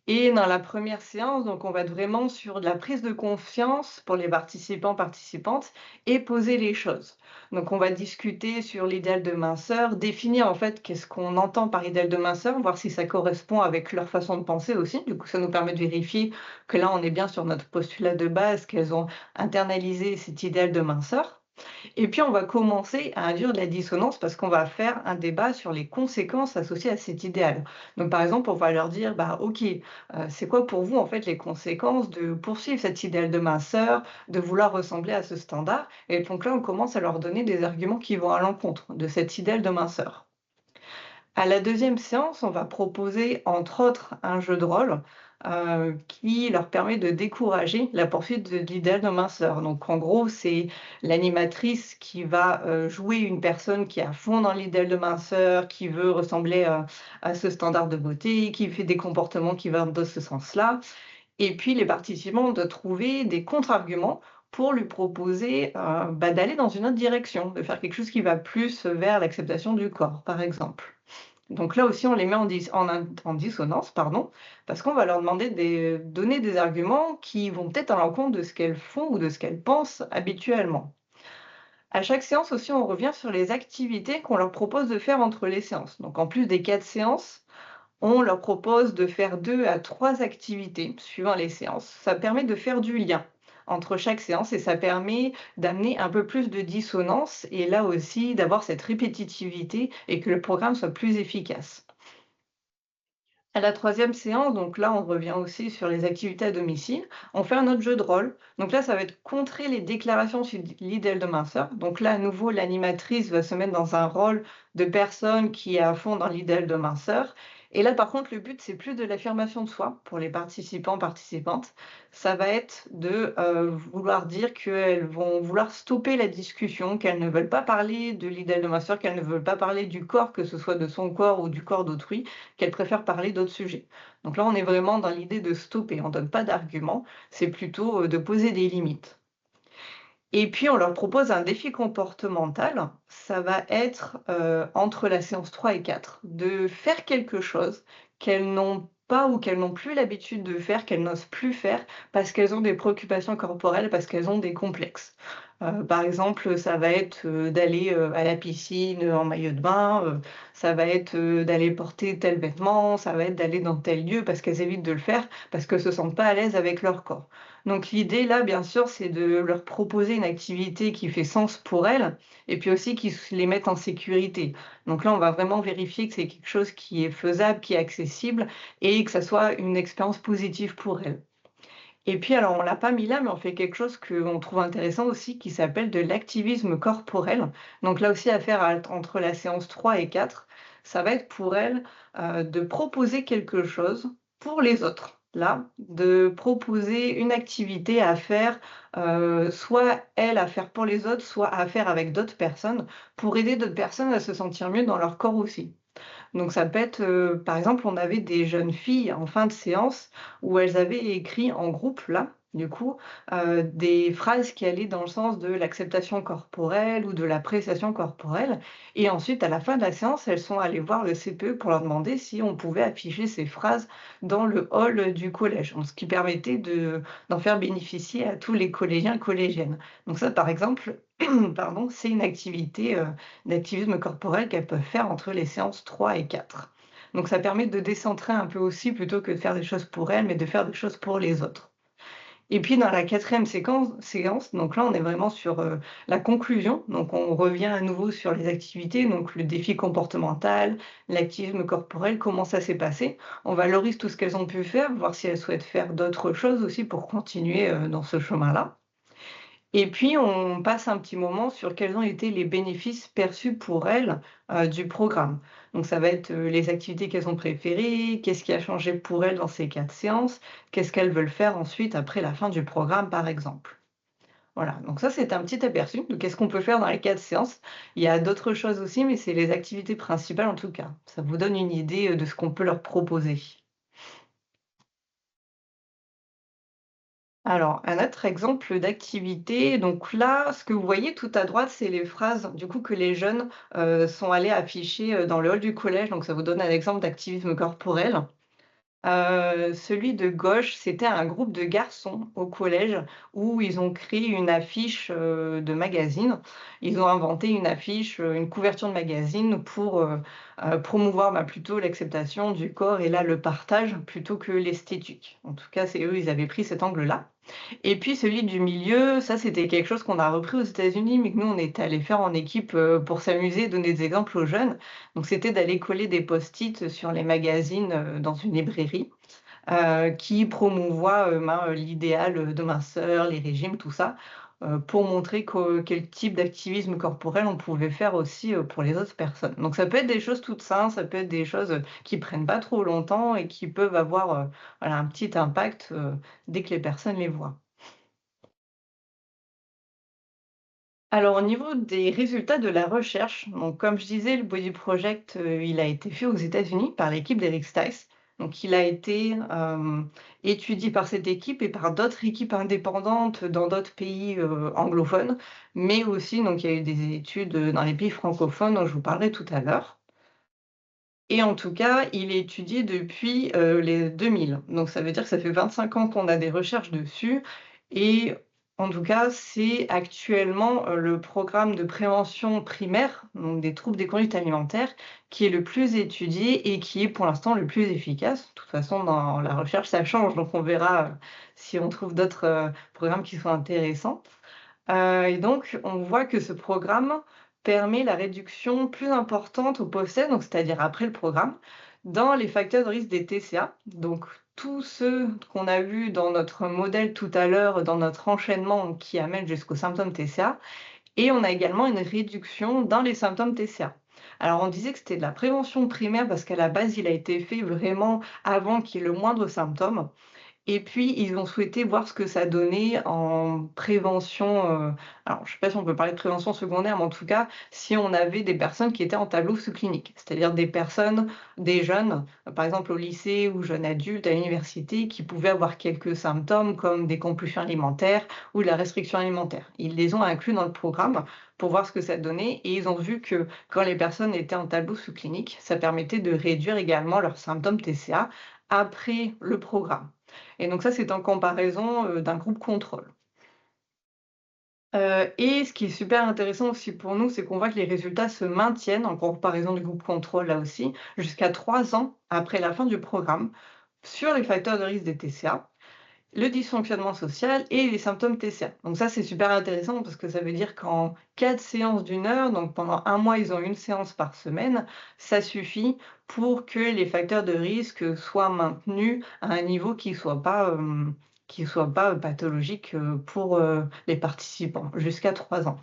Speaker 1: Et dans la première séance, donc on va être vraiment sur de la prise de confiance pour les participants, participantes et poser les choses. Donc on va discuter sur l'idéal de minceur, définir en fait qu'est-ce qu'on entend par idéal de minceur, voir si ça correspond avec leur façon de penser aussi. Du coup, ça nous permet de vérifier que là, on est bien sur notre postulat de base, qu'elles ont internalisé cet idéal de minceur. Et puis, on va commencer à induire de la dissonance parce qu'on va faire un débat sur les conséquences associées à cet idéal. Donc, par exemple, on va leur dire, bah, OK, c'est quoi pour vous, en fait, les conséquences de poursuivre cet idéal de minceur, de vouloir ressembler à ce standard? Et donc là, on commence à leur donner des arguments qui vont à l'encontre de cet idéal de minceur. À la deuxième séance, on va proposer, entre autres, un jeu de rôle, qui leur permet de décourager la poursuite de l'idéal de minceur. Donc en gros, c'est l'animatrice qui va, jouer une personne qui est à fond dans l'idéal de minceur, qui veut ressembler, à ce standard de beauté, qui fait des comportements qui vont dans ce sens-là. Et puis les participants doivent trouver des contre-arguments pour lui proposer, bah, d'aller dans une autre direction, de faire quelque chose qui va plus vers l'acceptation du corps, par exemple. Donc là aussi, on les met en dissonance, pardon, parce qu'on va leur demander de donner des arguments qui vont peut-être à l'encontre de ce qu'elles font ou de ce qu'elles pensent habituellement. À chaque séance aussi, on revient sur les activités qu'on leur propose de faire entre les séances. Donc en plus des 4 séances, on leur propose de faire 2 à 3 activités suivant les séances. Ça permet de faire du lien entre chaque séance et ça permet d'amener un peu plus de dissonance et là aussi d'avoir cette répétitivité et que le programme soit plus efficace. À la troisième séance, donc là, on revient aussi sur les activités à domicile. On fait un autre jeu de rôle. Donc là, ça va être contrer les déclarations sur l'idéal de minceur. Donc là, à nouveau, l'animatrice va se mettre dans un rôle de personne qui est à fond dans l'idéal de minceur. Et là, par contre, le but, c'est plus de l'affirmation de soi pour les participants, participantes. Ça va être de vouloir dire qu'elles vont vouloir stopper la discussion, qu'elles ne veulent pas parler de l'idéal de minceur, qu'elles ne veulent pas parler du corps, que ce soit de son corps ou du corps d'autrui, qu'elles préfèrent parler d'autres sujets. Donc là, on est vraiment dans l'idée de stopper, on ne donne pas d'arguments, c'est plutôt, de poser des limites. Et puis on leur propose un défi comportemental, ça va être, entre la séance 3 et 4, de faire quelque chose qu'elles n'ont pas ou qu'elles n'ont plus l'habitude de faire, qu'elles n'osent plus faire parce qu'elles ont des préoccupations corporelles, parce qu'elles ont des complexes. Par exemple, ça va être, d'aller, à la piscine, en maillot de bain, ça va être, d'aller porter tel vêtement, ça va être d'aller dans tel lieu parce qu'elles évitent de le faire, parce qu'elles se sentent pas à l'aise avec leur corps. Donc l'idée là, bien sûr, c'est de leur proposer une activité qui fait sens pour elles et puis aussi qui les mette en sécurité. Donc là, on va vraiment vérifier que c'est quelque chose qui est faisable, qui est accessible et que ça soit une expérience positive pour elles. Et puis alors on l'a pas mis là, mais on fait quelque chose qu'on trouve intéressant aussi qui s'appelle de l'activisme corporel. Donc là aussi à faire entre la séance 3 et 4, ça va être pour elles, de proposer quelque chose pour les autres. Là, de proposer une activité à faire, soit elles à faire pour les autres, soit à faire avec d'autres personnes, pour aider d'autres personnes à se sentir mieux dans leur corps aussi. Donc ça peut être, par exemple, on avait des jeunes filles en fin de séance où elles avaient écrit en groupe là, du coup, des phrases qui allaient dans le sens de l'acceptation corporelle ou de l'appréciation corporelle et ensuite à la fin de la séance, elles sont allées voir le CPE pour leur demander si on pouvait afficher ces phrases dans le hall, du collège. Donc ce qui permettait d'en faire bénéficier à tous les collégiens et collégiennes. Donc ça, par exemple, pardon, c'est une activité, d'activisme corporel qu'elles peuvent faire entre les séances 3 et 4. Donc ça permet de décentrer un peu aussi plutôt que de faire des choses pour elles, mais de faire des choses pour les autres. Et puis dans la quatrième séance, donc là, on est vraiment sur, la conclusion. Donc on revient à nouveau sur les activités, donc le défi comportemental, l'activisme corporel, comment ça s'est passé. On valorise tout ce qu'elles ont pu faire, voir si elles souhaitent faire d'autres choses aussi pour continuer, dans ce chemin-là. Et puis on passe un petit moment sur quels ont été les bénéfices perçus pour elles, du programme. Donc ça va être, les activités qu'elles ont préférées, qu'est-ce qui a changé pour elles dans ces 4 séances, qu'est-ce qu'elles veulent faire ensuite après la fin du programme, par exemple. Voilà, donc ça, c'est un petit aperçu de qu'est-ce qu'on peut faire dans les 4 séances. Il y a d'autres choses aussi, mais c'est les activités principales en tout cas. Ça vous donne une idée, de ce qu'on peut leur proposer. Alors, un autre exemple d'activité, donc là, ce que vous voyez tout à droite, c'est les phrases du coup que les jeunes, sont allés afficher, dans le hall du collège, donc ça vous donne un exemple d'activisme corporel. Celui de gauche, c'était un groupe de garçons au collège où ils ont créé une affiche, de magazine. Ils ont inventé une affiche, une couverture de magazine pour, promouvoir, bah, plutôt l'acceptation du corps et là, le partage plutôt que l'esthétique. En tout cas, c'est eux, ils avaient pris cet angle-là. Et puis celui du milieu, ça c'était quelque chose qu'on a repris aux États-Unis, mais que nous on est allés faire en équipe, pour s'amuser, donner des exemples aux jeunes. Donc c'était d'aller coller des post-it sur les magazines, dans une librairie, qui promouvoit, l'idéal, de minceur, les régimes, tout ça, pour montrer quel type d'activisme corporel on pouvait faire aussi, pour les autres personnes. Donc ça peut être des choses toutes simples, ça peut être des choses, qui prennent pas trop longtemps et qui peuvent avoir, voilà un petit impact, dès que les personnes les voient. Alors au niveau des résultats de la recherche, donc comme je disais, le Body Project, il a été fait aux États-Unis par l'équipe d'Eric Stice. Donc il a été, étudié par cette équipe et par d'autres équipes indépendantes dans d'autres pays, anglophones, mais aussi donc il y a eu des études, dans les pays francophones dont je vous parlerai tout à l'heure. Et en tout cas, il est étudié depuis, les 2000. Donc ça veut dire que ça fait 25 ans qu'on a des recherches dessus et en tout cas, c'est actuellement, le programme de prévention primaire, donc des troubles des conduites alimentaires, qui est le plus étudié et qui est pour l'instant le plus efficace. De toute façon, dans la recherche, ça change, donc on verra, si on trouve d'autres, programmes qui sont intéressants. Et donc on voit que ce programme permet la réduction plus importante au POSEL, donc c'est-à-dire après le programme, dans les facteurs de risque des TCA. Donc tous ceux qu'on a vus dans notre modèle tout à l'heure, dans notre enchaînement qui amène jusqu'aux symptômes TCA et on a également une réduction dans les symptômes TCA. Alors on disait que c'était de la prévention primaire parce qu'à la base, il a été fait vraiment avant qu'il y ait le moindre symptôme. Et puis, ils ont souhaité voir ce que ça donnait en prévention, alors je ne sais pas si on peut parler de prévention secondaire, mais en tout cas, si on avait des personnes qui étaient en tableau sous-clinique. C'est-à-dire des personnes, des jeunes, par exemple au lycée ou jeunes adultes à l'université, qui pouvaient avoir quelques symptômes comme des compulsions alimentaires ou de la restriction alimentaire. Ils les ont inclus dans le programme pour voir ce que ça donnait et ils ont vu que quand les personnes étaient en tableau sous-clinique, ça permettait de réduire également leurs symptômes TCA après le programme. Et donc ça, c'est en comparaison, d'un groupe contrôle. Et ce qui est super intéressant aussi pour nous, c'est qu'on voit que les résultats se maintiennent en comparaison du groupe contrôle là aussi, jusqu'à 3 ans après la fin du programme, sur les facteurs de risque des TCA, le dysfonctionnement social et les symptômes TCA. Donc ça, c'est super intéressant parce que ça veut dire qu'en 4 séances d'une heure, donc pendant un mois, ils ont une séance par semaine, ça suffit pour que les facteurs de risque soient maintenus à un niveau qui soit pas, pathologique, pour, les participants, jusqu'à 3 ans.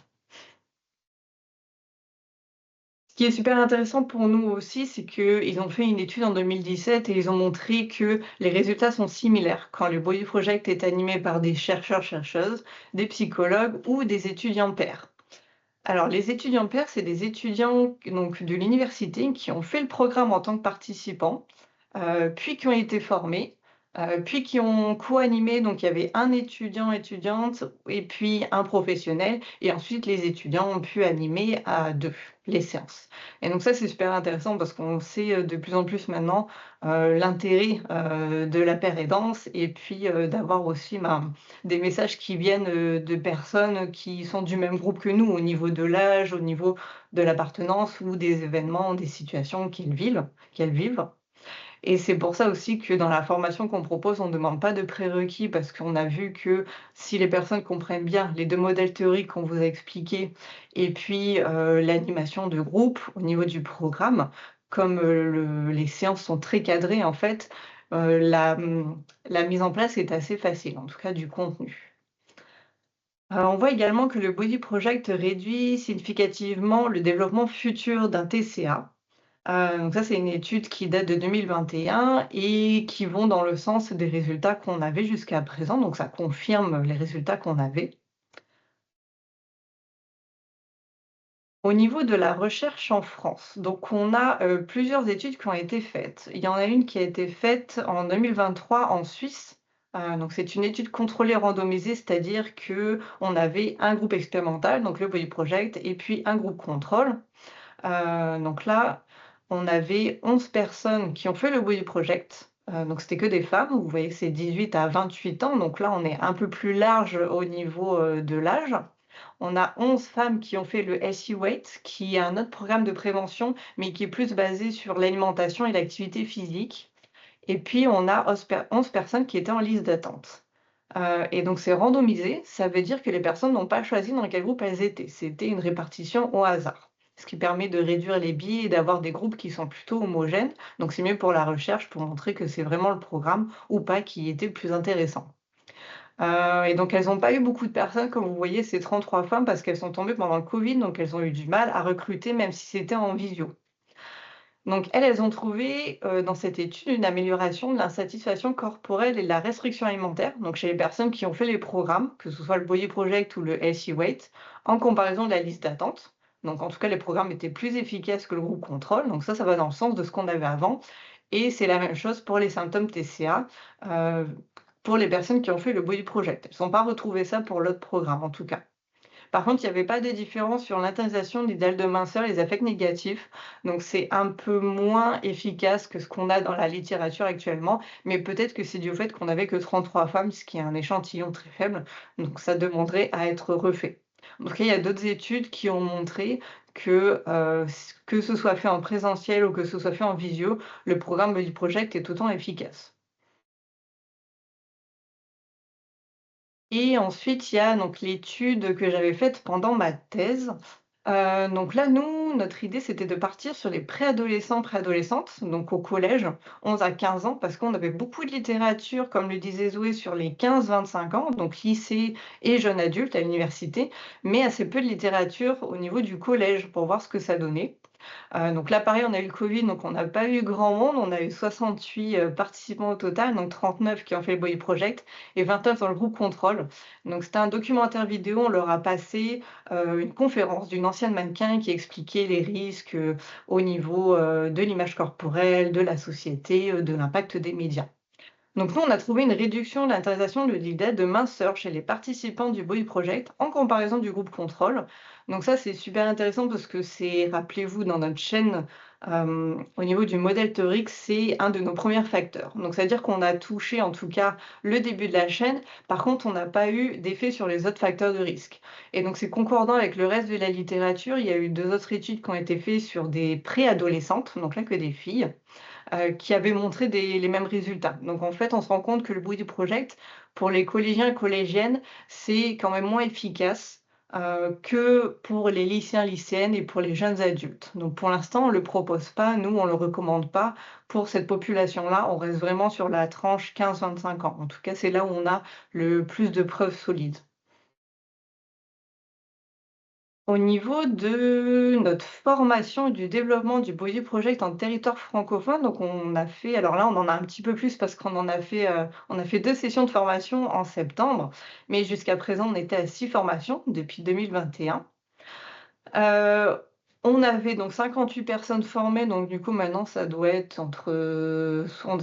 Speaker 1: Ce qui est super intéressant pour nous aussi, c'est qu'ils ont fait une étude en 2017 et ils ont montré que les résultats sont similaires quand le Body Project est animé par des chercheurs-chercheuses, des psychologues ou des étudiants pairs. Alors, les étudiants pairs, c'est des étudiants donc de l'université qui ont fait le programme en tant que participants, puis qui ont été formés, puis qui ont co-animé. Donc, il y avait un étudiant, étudiante et puis un professionnel et ensuite les étudiants ont pu animer à 2 les séances et donc ça, c'est super intéressant parce qu'on sait, de plus en plus maintenant, l'intérêt, de la paire aidance et puis, d'avoir aussi, ben, des messages qui viennent, de personnes qui sont du même groupe que nous, au niveau de l'âge, au niveau de l'appartenance ou des événements, des situations qu'elles vivent. Et c'est pour ça aussi que dans la formation qu'on propose, on ne demande pas de prérequis parce qu'on a vu que si les personnes comprennent bien les 2 modèles théoriques qu'on vous a expliqués et puis, l'animation de groupe au niveau du programme, comme, les séances sont très cadrées en fait, la mise en place est assez facile, en tout cas du contenu. On voit également que le Body Project réduit significativement le développement futur d'un TCA. Donc ça, c'est une étude qui date de 2021 et qui vont dans le sens des résultats qu'on avait jusqu'à présent, donc ça confirme les résultats qu'on avait. Au niveau de la recherche en France, donc on a, plusieurs études qui ont été faites. Il y en a une qui a été faite en 2023 en Suisse, donc c'est une étude contrôlée randomisée, c'est-à-dire que on avait un groupe expérimental, donc le Body Project et puis un groupe contrôle. Donc là, on avait 11 personnes qui ont fait le Body Project, donc c'était que des femmes. Vous voyez que c'est 18 à 28 ans, donc là, on est un peu plus large au niveau, de l'âge. On a 11 femmes qui ont fait le Healthy Weight, qui est un autre programme de prévention, mais qui est plus basé sur l'alimentation et l'activité physique. Et puis on a 11 personnes qui étaient en liste d'attente. Et donc c'est randomisé, ça veut dire que les personnes n'ont pas choisi dans quel groupe elles étaient. C'était une répartition au hasard. Ce qui permet de réduire les biais et d'avoir des groupes qui sont plutôt homogènes. Donc c'est mieux pour la recherche, pour montrer que c'est vraiment le programme ou pas qui était le plus intéressant. Et donc elles n'ont pas eu beaucoup de personnes, comme vous voyez, ces 33 femmes, parce qu'elles sont tombées pendant le Covid, donc elles ont eu du mal à recruter, même si c'était en visio. Donc elles ont trouvé, dans cette étude, une amélioration de l'insatisfaction corporelle et de la restriction alimentaire, donc chez les personnes qui ont fait les programmes, que ce soit le Body Project ou le Healthy Weight, en comparaison de la liste d'attente. Donc en tout cas, les programmes étaient plus efficaces que le groupe contrôle, donc ça va dans le sens de ce qu'on avait avant et c'est la même chose pour les symptômes TCA, heu, pour les personnes qui ont fait le Body Project. Elles ont pas retrouvé ça pour l'autre programme, en tout cas. Par contre, il y avait pas de différence sur l'internalisation de l'idéal de minceur et les affects négatifs, donc c'est un peu moins efficace que ce qu'on a dans la littérature actuellement, mais peut-être que c'est dû au fait qu'on n'avait que 33 femmes, ce qui est un échantillon très faible, donc ça demanderait à être refait. En tout cas, il y a d'autres études qui ont montré que ce soit fait en présentiel ou que ce soit fait en visio, le programme Body Project est autant efficace. Et ensuite, il y a donc l'étude que j'avais faite pendant ma thèse. Donc là, nous, notre idée, c'était de partir sur les préadolescents, préadolescentes, donc au collège, 11 à 15 ans, parce qu'on avait beaucoup de littérature, comme le disait Zoé, sur les 15-25 ans, donc lycée et jeunes adultes à l'université, mais assez peu de littérature au niveau du collège pour voir ce que ça donnait. Donc là, pareil, on a eu le Covid, donc on n'a pas eu grand monde. On a eu 68, participants au total, donc 39 qui ont fait le Body Project et 29 dans le groupe contrôle. Donc c'était un documentaire vidéo, on leur a passé, une conférence d'une ancienne mannequin qui expliquait les risques, au niveau, de l'image corporelle, de la société, de l'impact des médias. Donc nous, on a trouvé une réduction de l'internalisation de l'idée de minceur chez les participants du Body Project en comparaison du groupe contrôle. Donc ça, c'est super intéressant parce que c'est, rappelez-vous, dans notre chaîne, au niveau du modèle théorique, c'est un de nos premiers facteurs. Donc c'est-à-dire qu'on a touché en tout cas le début de la chaîne. Par contre, on n'a pas eu d'effet sur les autres facteurs de risque. Et donc c'est concordant avec le reste de la littérature. Il y a eu 2 autres études qui ont été faites sur des préadolescentes, donc là que des filles qui avaient montré les mêmes résultats. Donc en fait, on se rend compte que le Body Project, pour les collégiens et collégiennes, c'est quand même moins efficace, que pour les lycéens, lycéennes et pour les jeunes adultes. Donc pour l'instant, on le propose pas, nous, on le recommande pas pour cette population-là. On reste vraiment sur la tranche 15-25 ans. En tout cas, c'est là où on a le plus de preuves solides. Au niveau de notre formation et du développement du Body Project en territoire francophone, donc on a fait alors là, on en a un petit peu plus parce qu'on en a fait, on a fait 2 sessions de formation en septembre, mais jusqu'à présent, on était à 6 formations depuis 2021. Heu, on avait donc 58 personnes formées, donc du coup maintenant ça doit être entre, on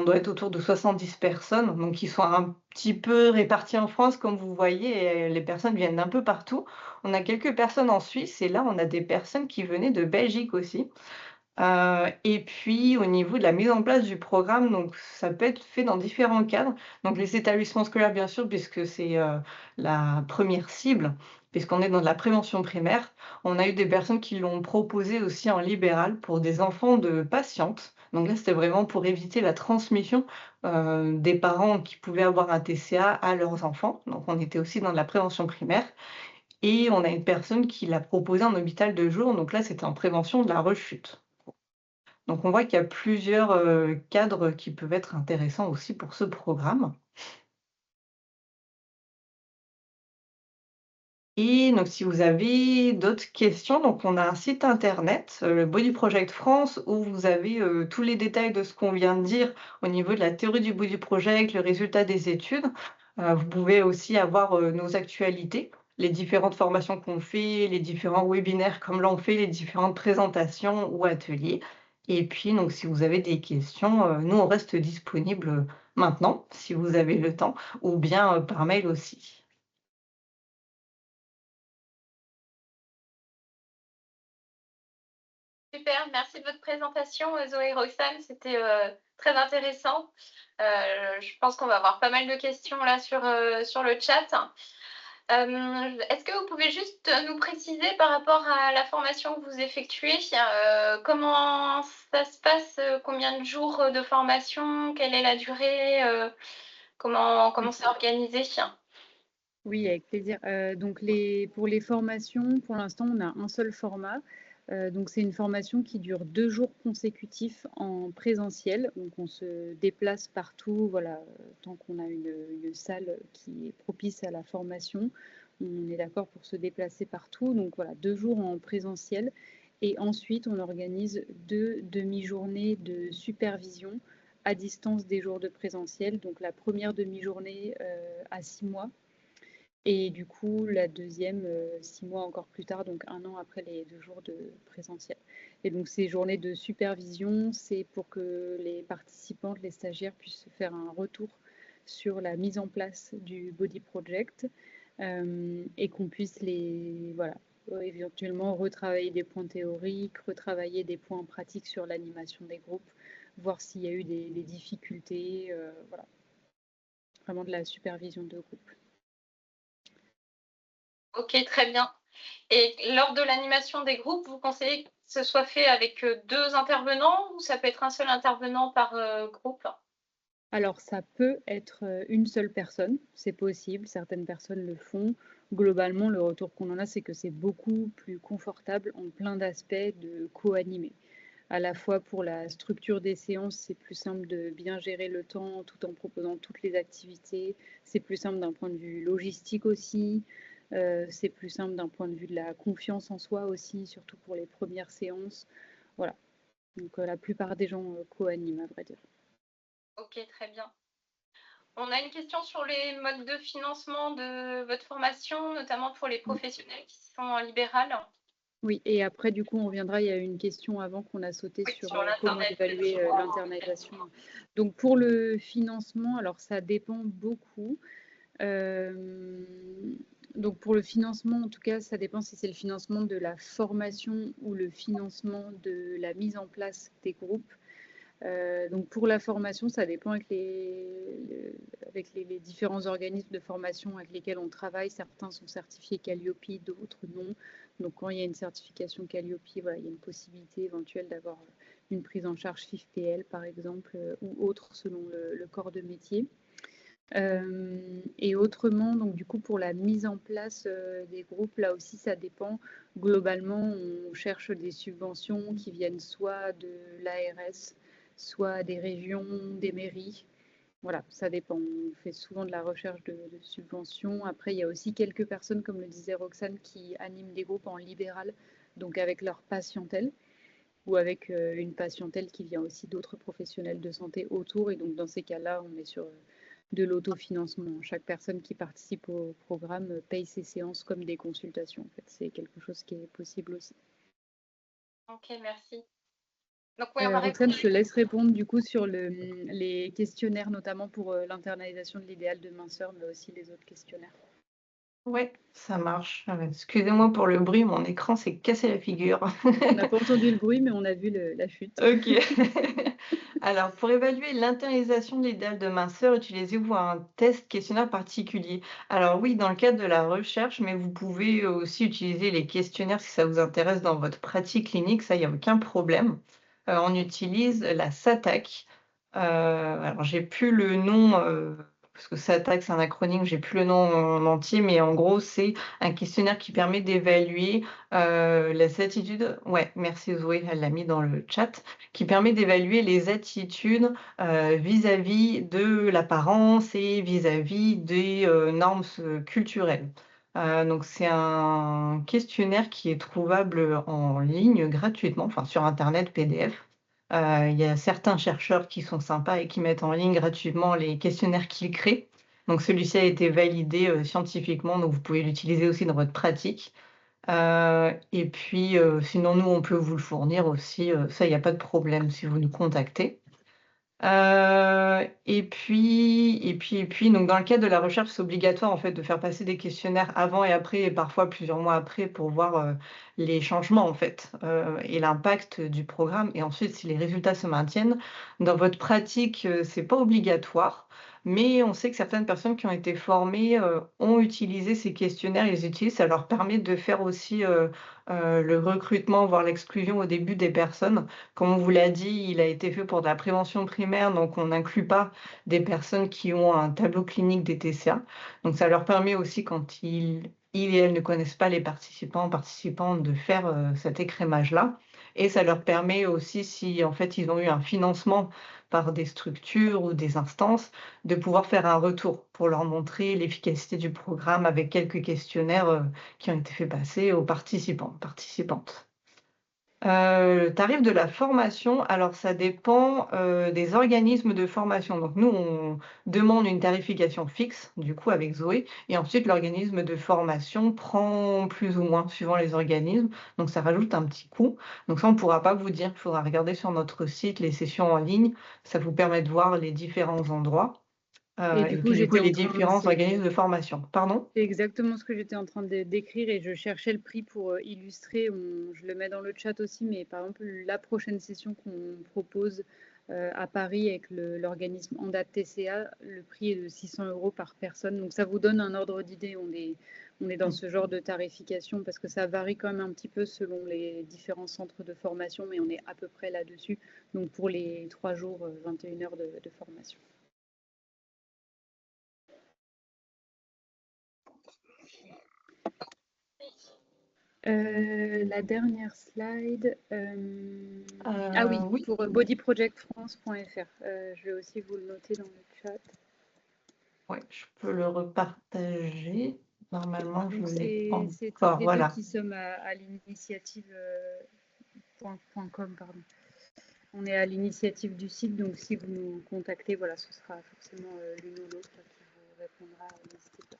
Speaker 1: doit être autour de 70 personnes, donc qui sont un petit peu réparties en France comme vous voyez et les personnes viennent d'un peu partout. On a quelques personnes en Suisse et là on a des personnes qui venaient de Belgique aussi. Et puis au niveau de la mise en place du programme, donc ça peut être fait dans différents cadres. Donc les établissements scolaires bien sûr puisque c'est, la première cible, puisqu'on est dans de la prévention primaire. On a eu des personnes qui l'ont proposé aussi en libéral pour des enfants de patientes, Donc là, c'était vraiment pour éviter la transmission, des parents qui pouvaient avoir un TCA à leurs enfants. Donc on était aussi dans de la prévention primaire et on a une personne qui l'a proposé en hôpital de jour, donc là, c'était en prévention de la rechute. Donc on voit qu'il y a plusieurs, cadres qui peuvent être intéressants aussi pour ce programme. Et donc si vous avez d'autres questions, donc on a un site internet, le Body Project France, où vous avez, tous les détails de ce qu'on vient de dire au niveau de la théorie du Body Project, le résultat des études. Vous pouvez aussi avoir, nos actualités, les différentes formations qu'on fait, les différents webinaires comme là on fait, les différentes présentations ou ateliers. Et puis donc si vous avez des questions, nous on reste disponible, maintenant, si vous avez le temps, ou bien, par mail aussi.
Speaker 3: Super, merci de votre présentation, Zoé et Roxane, c'était très intéressant. Je pense qu'on va avoir pas mal de questions là sur le chat. Est-ce que vous pouvez juste nous préciser par rapport à la formation que vous effectuez, comment ça se passe, combien de jours de formation, quelle est la durée, comment c'est organisé?
Speaker 2: Oui, avec plaisir. Donc pour les formations, pour l'instant, on a un seul format. Donc c'est une formation qui dure 2 jours consécutifs en présentiel. Donc on se déplace partout, voilà, tant qu'on a une salle qui est propice à la formation, on est d'accord pour se déplacer partout. Donc voilà, 2 jours en présentiel. Et ensuite, on organise 2 demi-journées de supervision à distance des jours de présentiel. Donc la première demi-journée à 6 mois et du coup, la deuxième, 6 mois encore plus tard, donc 1 an après les 2 jours de présentiel. Et donc ces journées de supervision, c'est pour que les participantes, les stagiaires puissent faire un retour sur la mise en place du Body Project, et qu'on puisse voilà, éventuellement retravailler des points théoriques, retravailler des points pratiques sur l'animation des groupes, voir s'il y a eu des difficultés, voilà, vraiment de la supervision de groupe.
Speaker 3: Ok, très bien. Et lors de l'animation des groupes, vous conseillez que ce soit fait avec 2 intervenants ou ça peut être un seul intervenant par groupe?
Speaker 2: Alors ça peut être, une seule personne, c'est possible, certaines personnes le font. Globalement, le retour qu'on en a, c'est que c'est beaucoup plus confortable en plein d'aspects de co-animer. À la fois pour la structure des séances, c'est plus simple de bien gérer le temps tout en proposant toutes les activités. C'est plus simple d'un point de vue logistique aussi. C'est plus simple d'un point de vue de la confiance en soi aussi, surtout pour les premières séances. Voilà, donc la plupart des gens, co-animent à vrai dire.
Speaker 3: Ok, très bien. On a une question sur les modes de financement de votre formation, notamment pour les
Speaker 2: Mmh.
Speaker 3: professionnels qui sont en libéral.
Speaker 2: Oui, et après, du coup, on reviendra. Il y a eu une question avant qu'on a sauté
Speaker 3: Oui,
Speaker 2: sur
Speaker 3: sur
Speaker 2: comment
Speaker 3: l'Internet.
Speaker 2: évaluer l'internalisation. Donc, pour le financement, alors ça dépend beaucoup. Euh, donc, pour le financement, en tout cas, ça dépend si c'est le financement de la formation ou le financement de la mise en place des groupes. Donc pour la formation, ça dépend avec les différents organismes de formation avec lesquels on travaille. Certains sont certifiés Calliope, d'autres non. Donc quand il y a une certification Calliope, voilà, il y a une possibilité éventuelle d'avoir une prise en charge FIF-PL par exemple, ou autre selon le corps de métier. Et autrement, donc du coup pour la mise en place des groupes, là aussi ça dépend. Globalement, on cherche des subventions qui viennent soit de l'ARS, soit des régions, des mairies. Voilà, ça dépend. On fait souvent de la recherche de subventions. Après, il y a aussi quelques personnes, comme le disait Roxane, qui animent des groupes en libéral, donc avec leur patientèle ou avec une patientèle qui vient aussi d'autres professionnels de santé autour. Et donc, dans ces cas-là, on est sur de l'autofinancement. Chaque personne qui participe au programme paye ses séances comme des consultations. En fait, c'est quelque chose qui est possible aussi.
Speaker 3: Ok, merci. Donc oui, on va
Speaker 2: Roxane,
Speaker 3: répondre.
Speaker 2: je te laisse répondre du coup sur les questionnaires, notamment pour l'internalisation de l'idéal de minceur, mais aussi les autres questionnaires.
Speaker 1: Ouais, ça marche. Excusez-moi pour le bruit, mon écran s'est cassé la figure.
Speaker 2: On n'a pas entendu le bruit, mais on a vu la chute.
Speaker 1: OK. Alors, pour évaluer l'internalisation de l'idéal de minceur, utilisez-vous un test questionnaire particulier? Alors oui, dans le cadre de la recherche, mais vous pouvez aussi utiliser les questionnaires si ça vous intéresse dans votre pratique clinique, ça, il y a aucun problème. on utilise la SATAC. Alors j'ai plus le nom, parce que SATAC, c'est un acronyme, j'ai plus le nom en entier, mais en gros, c'est un questionnaire qui permet d'évaluer, les attitudes ouais, merci Zoé, elle l'a mis dans le chat, qui permet d'évaluer les attitudes, vis-à-vis de l'apparence et vis-à-vis des, normes culturelles. Donc c'est un questionnaire qui est trouvable en ligne gratuitement, enfin sur internet PDF. Il y a certains chercheurs qui sont sympas et qui mettent en ligne gratuitement les questionnaires qu'ils créent. Donc celui-ci a été validé, scientifiquement, donc vous pouvez l'utiliser aussi dans votre pratique. Et puis, sinon nous, on peut vous le fournir aussi, ça, il y a pas de problème si vous nous contactez. Et puis, donc dans le cadre de la recherche, c'est obligatoire en fait de faire passer des questionnaires avant et après et parfois plusieurs mois après pour voir, les changements en fait, et l'impact du programme et ensuite si les résultats se maintiennent. Dans votre pratique, c'est pas obligatoire, mais on sait que certaines personnes qui ont été formées, ont utilisé ces questionnaires, ils les utilisent, ça leur permet de faire aussi, le recrutement, voire l'exclusion au début des personnes. Comme on vous l'a dit, il a été fait pour de la prévention primaire, donc on n'inclut pas des personnes qui ont un tableau clinique des TCA. Donc ça leur permet aussi, quand ils et elles ne connaissent pas les participants, participantes, de faire cet écrémage-là. Et ça leur permet aussi, si en fait ils ont eu un financement par des structures ou des instances, de pouvoir faire un retour pour leur montrer l'efficacité du programme avec quelques questionnaires qui ont été faits passer aux participants, participantes. Le tarif de la formation, alors ça dépend, des organismes de formation. Donc nous, on demande une tarification fixe, du coup avec Zoé et ensuite l'organisme de formation prend plus ou moins suivant les organismes, donc ça rajoute un petit coût. Donc ça, on ne pourra pas vous dire, il faudra regarder sur notre site les sessions en ligne, ça vous permet de voir les différents endroits,
Speaker 2: Et
Speaker 1: et
Speaker 2: du coup,
Speaker 1: puis du coup
Speaker 2: j'étais en
Speaker 1: les
Speaker 2: train,
Speaker 1: différents organismes de formation. Pardon?
Speaker 2: c'est exactement ce que j'étais en train de décrire et je cherchais le prix pour illustrer. Je le mets dans le chat aussi, mais par exemple, la prochaine session qu'on propose à Paris avec l'organisme Andat TCA, le prix est de 600 € par personne. Donc ça vous donne un ordre d'idée. On est dans ce genre de tarification parce que ça varie quand même un petit peu selon les différents centres de formation, mais on est à peu près là-dessus. Donc pour les 3 jours, 21 heures de formation. La dernière slide. Ah oui,
Speaker 1: Oui,
Speaker 2: pour bodyprojectfrance.fr. Je vais aussi vous le noter dans le chat.
Speaker 1: ouais, je peux le repartager. Normalement, je
Speaker 2: Donc
Speaker 1: l'ai
Speaker 2: c'est toutes
Speaker 1: encore,
Speaker 2: les deux
Speaker 1: voilà.
Speaker 2: qui sommes à l'initiative .com, pardon. On est à l'initiative du site, donc si vous nous contactez, voilà, ce sera forcément l'une ou l'autre qui vous répondra. N'hésitez pas.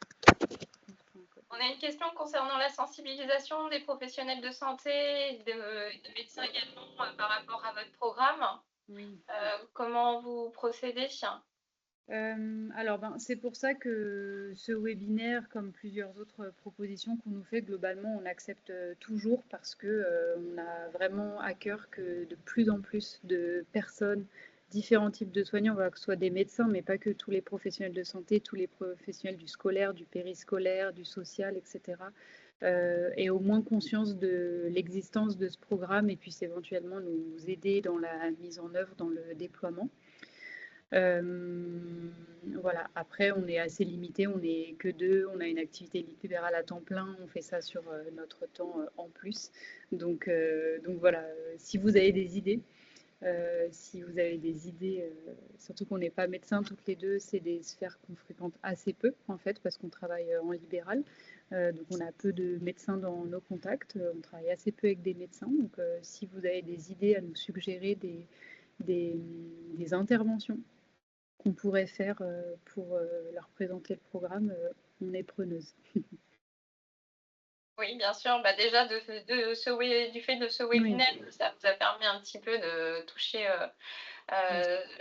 Speaker 3: On a une question concernant la sensibilisation des professionnels de santé, de médecins également par rapport à votre programme.
Speaker 2: Oui.
Speaker 3: Comment vous procédez?
Speaker 2: Alors, c'est pour ça que ce webinaire, comme plusieurs autres propositions qu'on nous fait, globalement, on accepte toujours parce que on a vraiment à cœur que de plus en plus de personnes, différents types de soignants, voilà, que ce soit des médecins, mais pas que tous les professionnels de santé, tous les professionnels du scolaire, du périscolaire, du social, etc., aient au moins conscience de l'existence de ce programme et puissent éventuellement nous aider dans la mise en œuvre, dans le déploiement. Voilà, après, on est assez limité, on n'est que deux, on a une activité libérale à temps plein, on fait ça sur notre temps en plus. Donc voilà, si vous avez des idées, surtout qu'on n'est pas médecin toutes les deux, c'est des sphères qu'on fréquente assez peu en fait, parce qu'on travaille en libéral. Donc on a peu de médecins dans nos contacts, on travaille assez peu avec des médecins. Donc si vous avez des idées à nous suggérer, des interventions qu'on pourrait faire pour leur présenter le programme, on est preneuse.
Speaker 3: Oui, bien sûr. Bah, déjà, du fait de ce
Speaker 2: Oui.
Speaker 3: webinaire, ça vous a permis un petit peu de toucher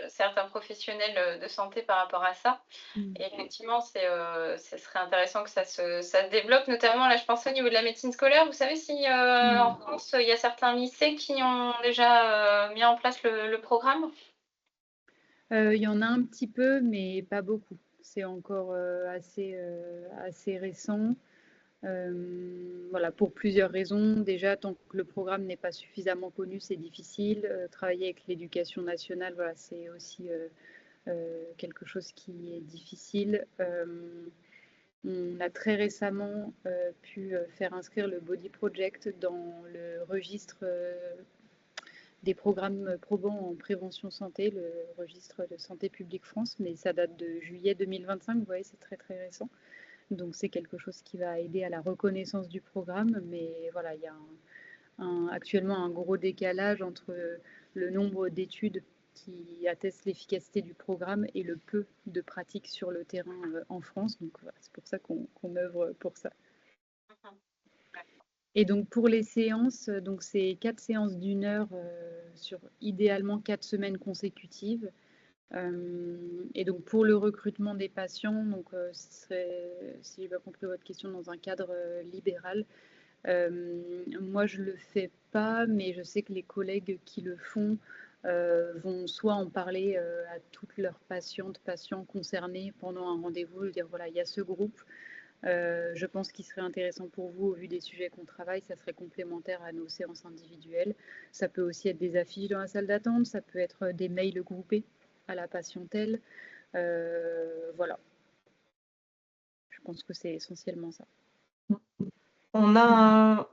Speaker 3: certains professionnels de santé par rapport à ça. Et effectivement, ce serait intéressant que ça se développe, notamment, là, je pense au niveau de la médecine scolaire. Vous savez si en France, il y a certains lycées qui ont déjà mis en place le programme?
Speaker 2: Il y en a un petit peu, mais pas beaucoup. C'est encore assez récent. Voilà, pour plusieurs raisons. Déjà, tant que le programme n'est pas suffisamment connu, c'est difficile. Travailler avec l'éducation nationale, voilà, c'est aussi quelque chose qui est difficile. On a très récemment pu faire inscrire le Body Project dans le registre des programmes probants en prévention santé, le registre de Santé publique France, mais ça date de juillet 2025, vous voyez, c'est très très récent. Donc c'est quelque chose qui va aider à la reconnaissance du programme, mais voilà, il y a actuellement un gros décalage entre le nombre d'études qui attestent l'efficacité du programme et le peu de pratiques sur le terrain en France. Donc voilà, c'est pour ça qu'on œuvre pour ça. Et donc pour les séances, donc c'est 4 séances d'1 heure sur idéalement 4 semaines consécutives. Et donc pour le recrutement des patients, donc ce serait, si j'ai bien compris votre question, dans un cadre libéral. Moi, je le fais pas, mais je sais que les collègues qui le font vont soit en parler à toutes leurs patientes, patients concernés pendant un rendez-vous, dire voilà, il y a ce groupe. Je pense qu'il serait intéressant pour vous, au vu des sujets qu'on travaille, ça serait complémentaire à nos séances individuelles. Ça peut aussi être des affiches dans la salle d'attente, ça peut être des mails groupés à la patientèle. Voilà. Je pense que c'est essentiellement ça.
Speaker 1: On a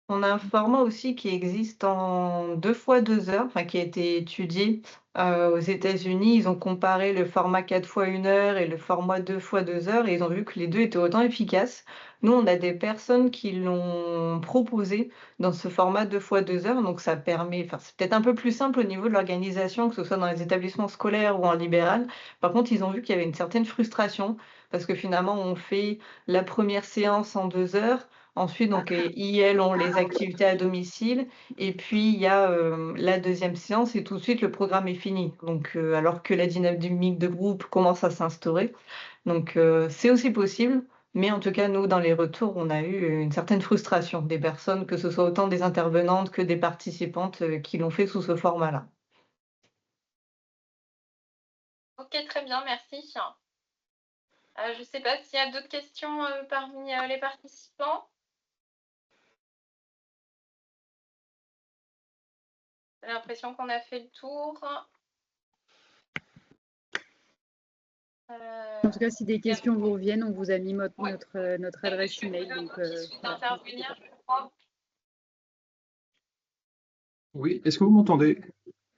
Speaker 1: un format aussi qui existe en 2 fois 2 heures, enfin qui a été étudié, aux États-Unis. Ils ont comparé le format 4 fois 1 heure et le format 2 fois 2 heures et ils ont vu que les 2 étaient autant efficaces. Nous, on a des personnes qui l'ont proposé dans ce format 2 fois 2 heures, donc ça permet enfin, c'est peut-être un peu plus simple au niveau de l'organisation, que ce soit dans les établissements scolaires ou en libéral. Par contre, ils ont vu qu'il y avait une certaine frustration parce que finalement, on fait la première séance en 2 heures. Ensuite, donc, ils ont les activités à domicile et puis il y a, la deuxième séance et tout de suite le programme est fini. Donc, alors que la dynamique de groupe commence à s'instaurer. Donc, c'est aussi possible, mais en tout cas, nous, dans les retours, on a eu une certaine frustration des personnes, que ce soit autant des intervenantes que des participantes, qui l'ont fait sous ce format-là.
Speaker 3: Ok, très bien, merci. Je ne sais pas s'il y a d'autres questions parmi les participants. J'ai l'impression qu'on a fait le tour.
Speaker 2: En tout cas, si des questions vous reviennent, on vous a mis notre adresse email. Donc,
Speaker 3: d'intervenir, je crois.
Speaker 4: Oui, est-ce que vous m'entendez?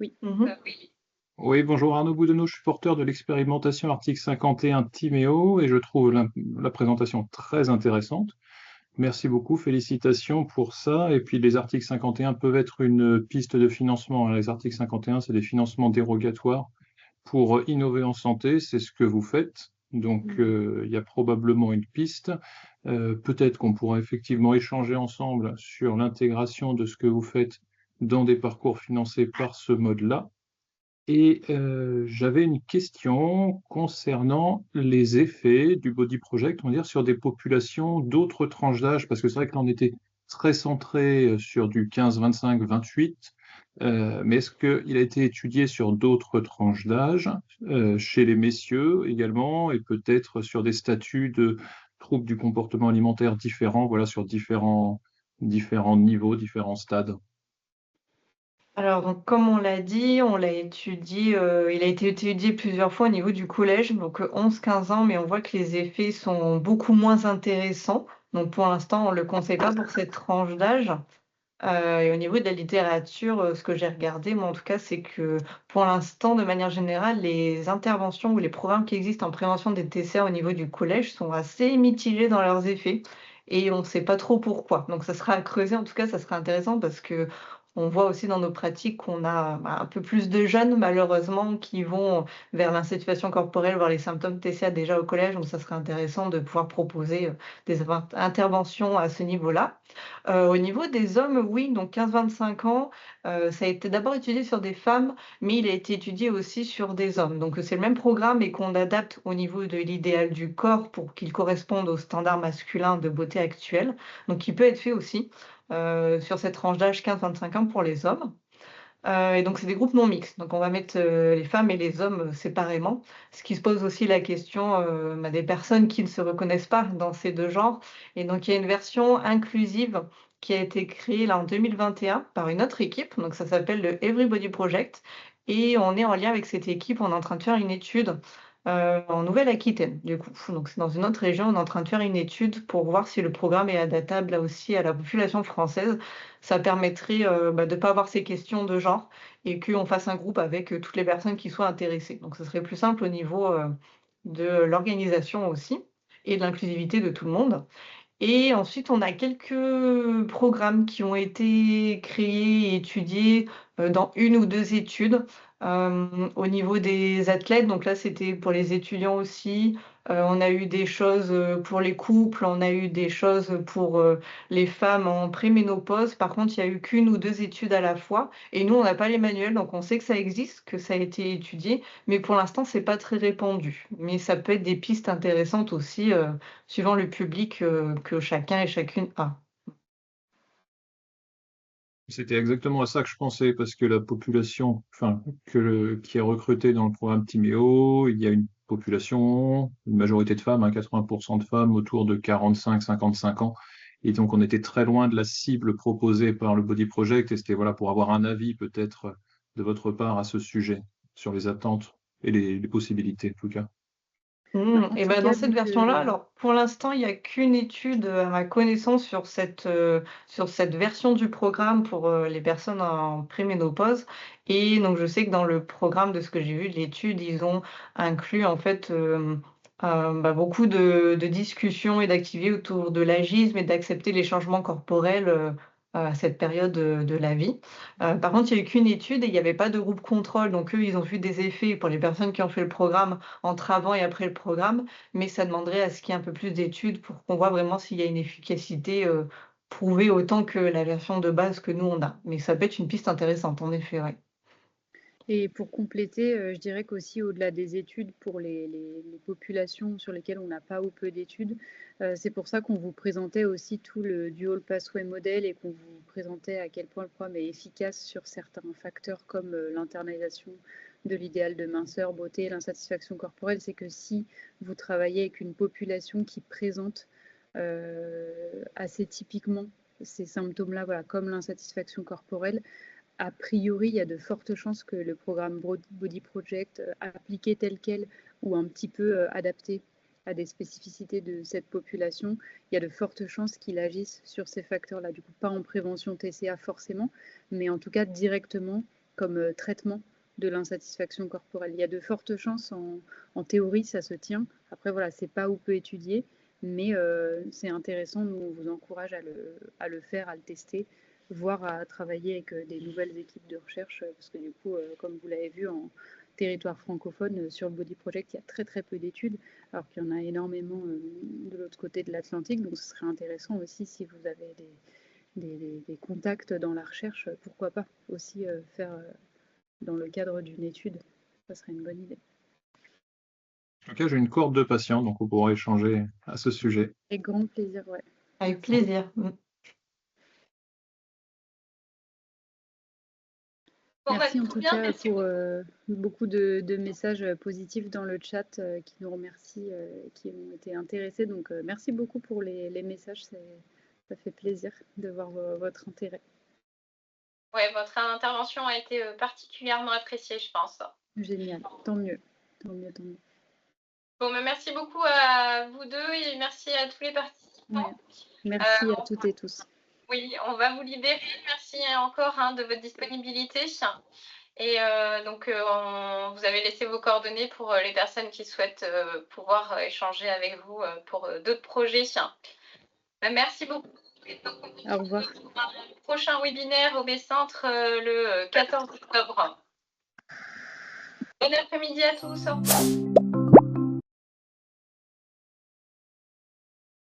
Speaker 2: Oui.
Speaker 3: Oui.
Speaker 4: Oui, bonjour Arnaud Boudonneau, je suis porteur de l'expérimentation article 51 Timéo et je trouve la présentation très intéressante. Merci beaucoup, félicitations pour ça. Et puis les articles 51 peuvent être une piste de financement. Les articles 51, c'est des financements dérogatoires pour innover en santé, c'est ce que vous faites. Donc il y a probablement une piste. Peut-être qu'on pourra effectivement échanger ensemble sur l'intégration de ce que vous faites dans des parcours financés par ce mode-là. Et j'avais une question concernant les effets du Body Project, on va dire, sur des populations d'autres tranches d'âge, parce que c'est vrai que là, on était très centré sur du 15, 25, 28, mais est-ce qu'il a été étudié sur d'autres tranches d'âge, chez les messieurs également, et peut-être sur des statuts de troubles du comportement alimentaire différents, voilà, sur différents niveaux, différents stades?
Speaker 1: Alors donc comme on l'a dit, on l'a étudié, il a été étudié plusieurs fois au niveau du collège, donc 11-15 ans, mais on voit que les effets sont beaucoup moins intéressants. Donc pour l'instant, on le conseille pas pour cette tranche d'âge. Et au niveau de la littérature, ce que j'ai regardé, moi en tout cas, c'est que pour l'instant, de manière générale, les interventions ou les programmes qui existent en prévention des TCA au niveau du collège sont assez mitigés dans leurs effets et on ne sait pas trop pourquoi. Donc ça sera à creuser, en tout cas, ça sera intéressant parce que on voit aussi dans nos pratiques qu'on a, un peu plus de jeunes malheureusement qui vont vers l'insatisfaction corporelle, voir les symptômes TCA déjà au collège, donc ça serait intéressant de pouvoir proposer, des interventions à ce niveau-là. Au niveau des hommes, oui, donc 15-25 ans, ça a été d'abord étudié sur des femmes, mais il a été étudié aussi sur des hommes. Donc c'est le même programme et qu'on adapte au niveau de l'idéal du corps pour qu'il corresponde aux standards masculins de beauté actuels. Donc il peut être fait aussi, sur cette tranche d'âge 15-25 ans pour les hommes. Et donc c'est des groupes non mixtes. Donc on va mettre, les femmes et les hommes, séparément. Ce qui se pose aussi la question, des personnes qui ne se reconnaissent pas dans ces 2 genres et donc il y a une version inclusive qui a été créée là en 2021 par une autre équipe, donc ça s'appelle le Everybody Project et on est en lien avec cette équipe, on est en train de faire une étude, en Nouvelle-Aquitaine, du coup. Donc c'est dans une autre région, on est en train de faire une étude pour voir si le programme est adaptable là aussi à la population française. Ça permettrait, de ne pas avoir ces questions de genre et qu'on fasse un groupe avec, toutes les personnes qui soient intéressées. Donc ce serait plus simple au niveau, de l'organisation aussi et de l'inclusivité de tout le monde. Et ensuite, on a quelques programmes qui ont été créés et étudiés, dans 1 ou 2 études, au niveau des athlètes. Donc là, c'était pour les étudiants aussi. On a eu des choses, pour les couples, on a eu des choses pour, les femmes en préménopause. Par contre, il y a eu qu'1 ou 2 études à la fois et nous, on n'a pas les manuels, donc on sait que ça existe, que ça a été étudié, mais pour l'instant, c'est pas très répandu. Mais ça peut être des pistes intéressantes aussi, suivant le public, que chacun et chacune a.
Speaker 4: C'était exactement à ça que je pensais, parce que la population, enfin, qui est recrutée dans le programme Timéo, il y a une population, une majorité de femmes, 80% de femmes autour de 45-55 ans. Et donc, on était très loin de la cible proposée par le Body Project. Et c'était voilà, pour avoir un avis peut-être de votre part à ce sujet, sur les attentes et les possibilités, en tout cas.
Speaker 2: En
Speaker 1: Et
Speaker 2: tout
Speaker 1: ben, dans
Speaker 2: cas,
Speaker 1: cette
Speaker 2: vu
Speaker 1: version-là,
Speaker 2: que
Speaker 1: alors pour l'instant, il y a qu'une étude, à ma connaissance sur cette version du programme pour, les personnes en préménopause et donc je sais que dans le programme de ce que j'ai vu de l'étude, ils ont inclus en fait, beaucoup de discussions et d'activités autour de l'agisme et d'accepter les changements corporels, à cette période, de la vie. Par contre, il y a eu qu'une étude et il y avait pas de groupe contrôle, donc eux, ils ont vu des effets pour les personnes qui ont fait le programme entre avant et après le programme, mais ça demanderait à ce qu'il y ait un peu plus d'études pour qu'on voit vraiment s'il y a une efficacité, prouvée autant que la version de base que nous on a. Mais ça peut être une piste intéressante en effet, ouais.
Speaker 2: Et pour compléter, je dirais qu'aussi au-delà des études pour les populations sur lesquelles on n'a pas ou peu d'études, c'est pour ça qu'on vous présentait aussi tout le Dual Pathway Model et qu'on vous présentait à quel point le programme est efficace sur certains facteurs comme, l'internalisation de l'idéal de minceur, beauté, l'insatisfaction corporelle. C'est que si vous travaillez avec une population qui présente, assez typiquement ces symptômes-là, voilà, comme l'insatisfaction corporelle, a priori, il y a de fortes chances que le programme Body Project, appliqué tel quel ou un petit peu adapté à des spécificités de cette population, il y a de fortes chances qu'il agisse sur ces facteurs-là. Du coup, pas en prévention TCA forcément, mais en tout cas directement comme traitement de l'insatisfaction corporelle. Il y a de fortes chances, en théorie, ça se tient. Après, voilà, c'est pas ou peu étudié, mais c'est intéressant. Nous, on vous encourage à le faire, à le tester, voire à travailler avec des nouvelles équipes de recherche, parce que du coup, comme vous l'avez vu, en territoire francophone, sur le Body Project, il y a très très peu d'études, alors qu'il y en a énormément de l'autre côté de l'Atlantique. Donc ce serait intéressant aussi, si vous avez des contacts dans la recherche, pourquoi pas aussi faire dans le cadre d'une étude. Ça serait une bonne idée.
Speaker 4: En tout cas, j'ai une cohorte de patients, donc on pourra échanger à ce sujet.
Speaker 2: Avec grand plaisir, ouais.
Speaker 1: Avec
Speaker 2: Merci.
Speaker 1: plaisir.
Speaker 3: Bon, bah,
Speaker 2: Merci en
Speaker 3: trop
Speaker 2: tout
Speaker 3: bien,
Speaker 2: cas
Speaker 3: merci
Speaker 2: pour
Speaker 3: beaucoup.
Speaker 2: beaucoup de messages positifs dans le chat qui nous remercient, qui ont été intéressés. Donc merci beaucoup pour les messages, ça fait plaisir de voir votre intérêt.
Speaker 3: Ouais, votre intervention a été particulièrement appréciée, je pense.
Speaker 2: Génial, tant mieux, tant mieux, tant mieux.
Speaker 3: Bon, bah, merci beaucoup à vous deux et merci à tous les
Speaker 2: Ouais.
Speaker 3: participants.
Speaker 2: Merci à toutes et tous.
Speaker 3: Oui, on va vous libérer. Merci encore de votre disponibilité. Et donc, vous avez laissé vos coordonnées pour les personnes qui souhaitent pouvoir échanger avec vous pour d'autres projets. Bah, merci beaucoup. Et donc, on
Speaker 2: Au revoir.
Speaker 3: continue pour un prochain webinaire au B-Centre le 14 octobre. Bon après-midi à tous. Au revoir.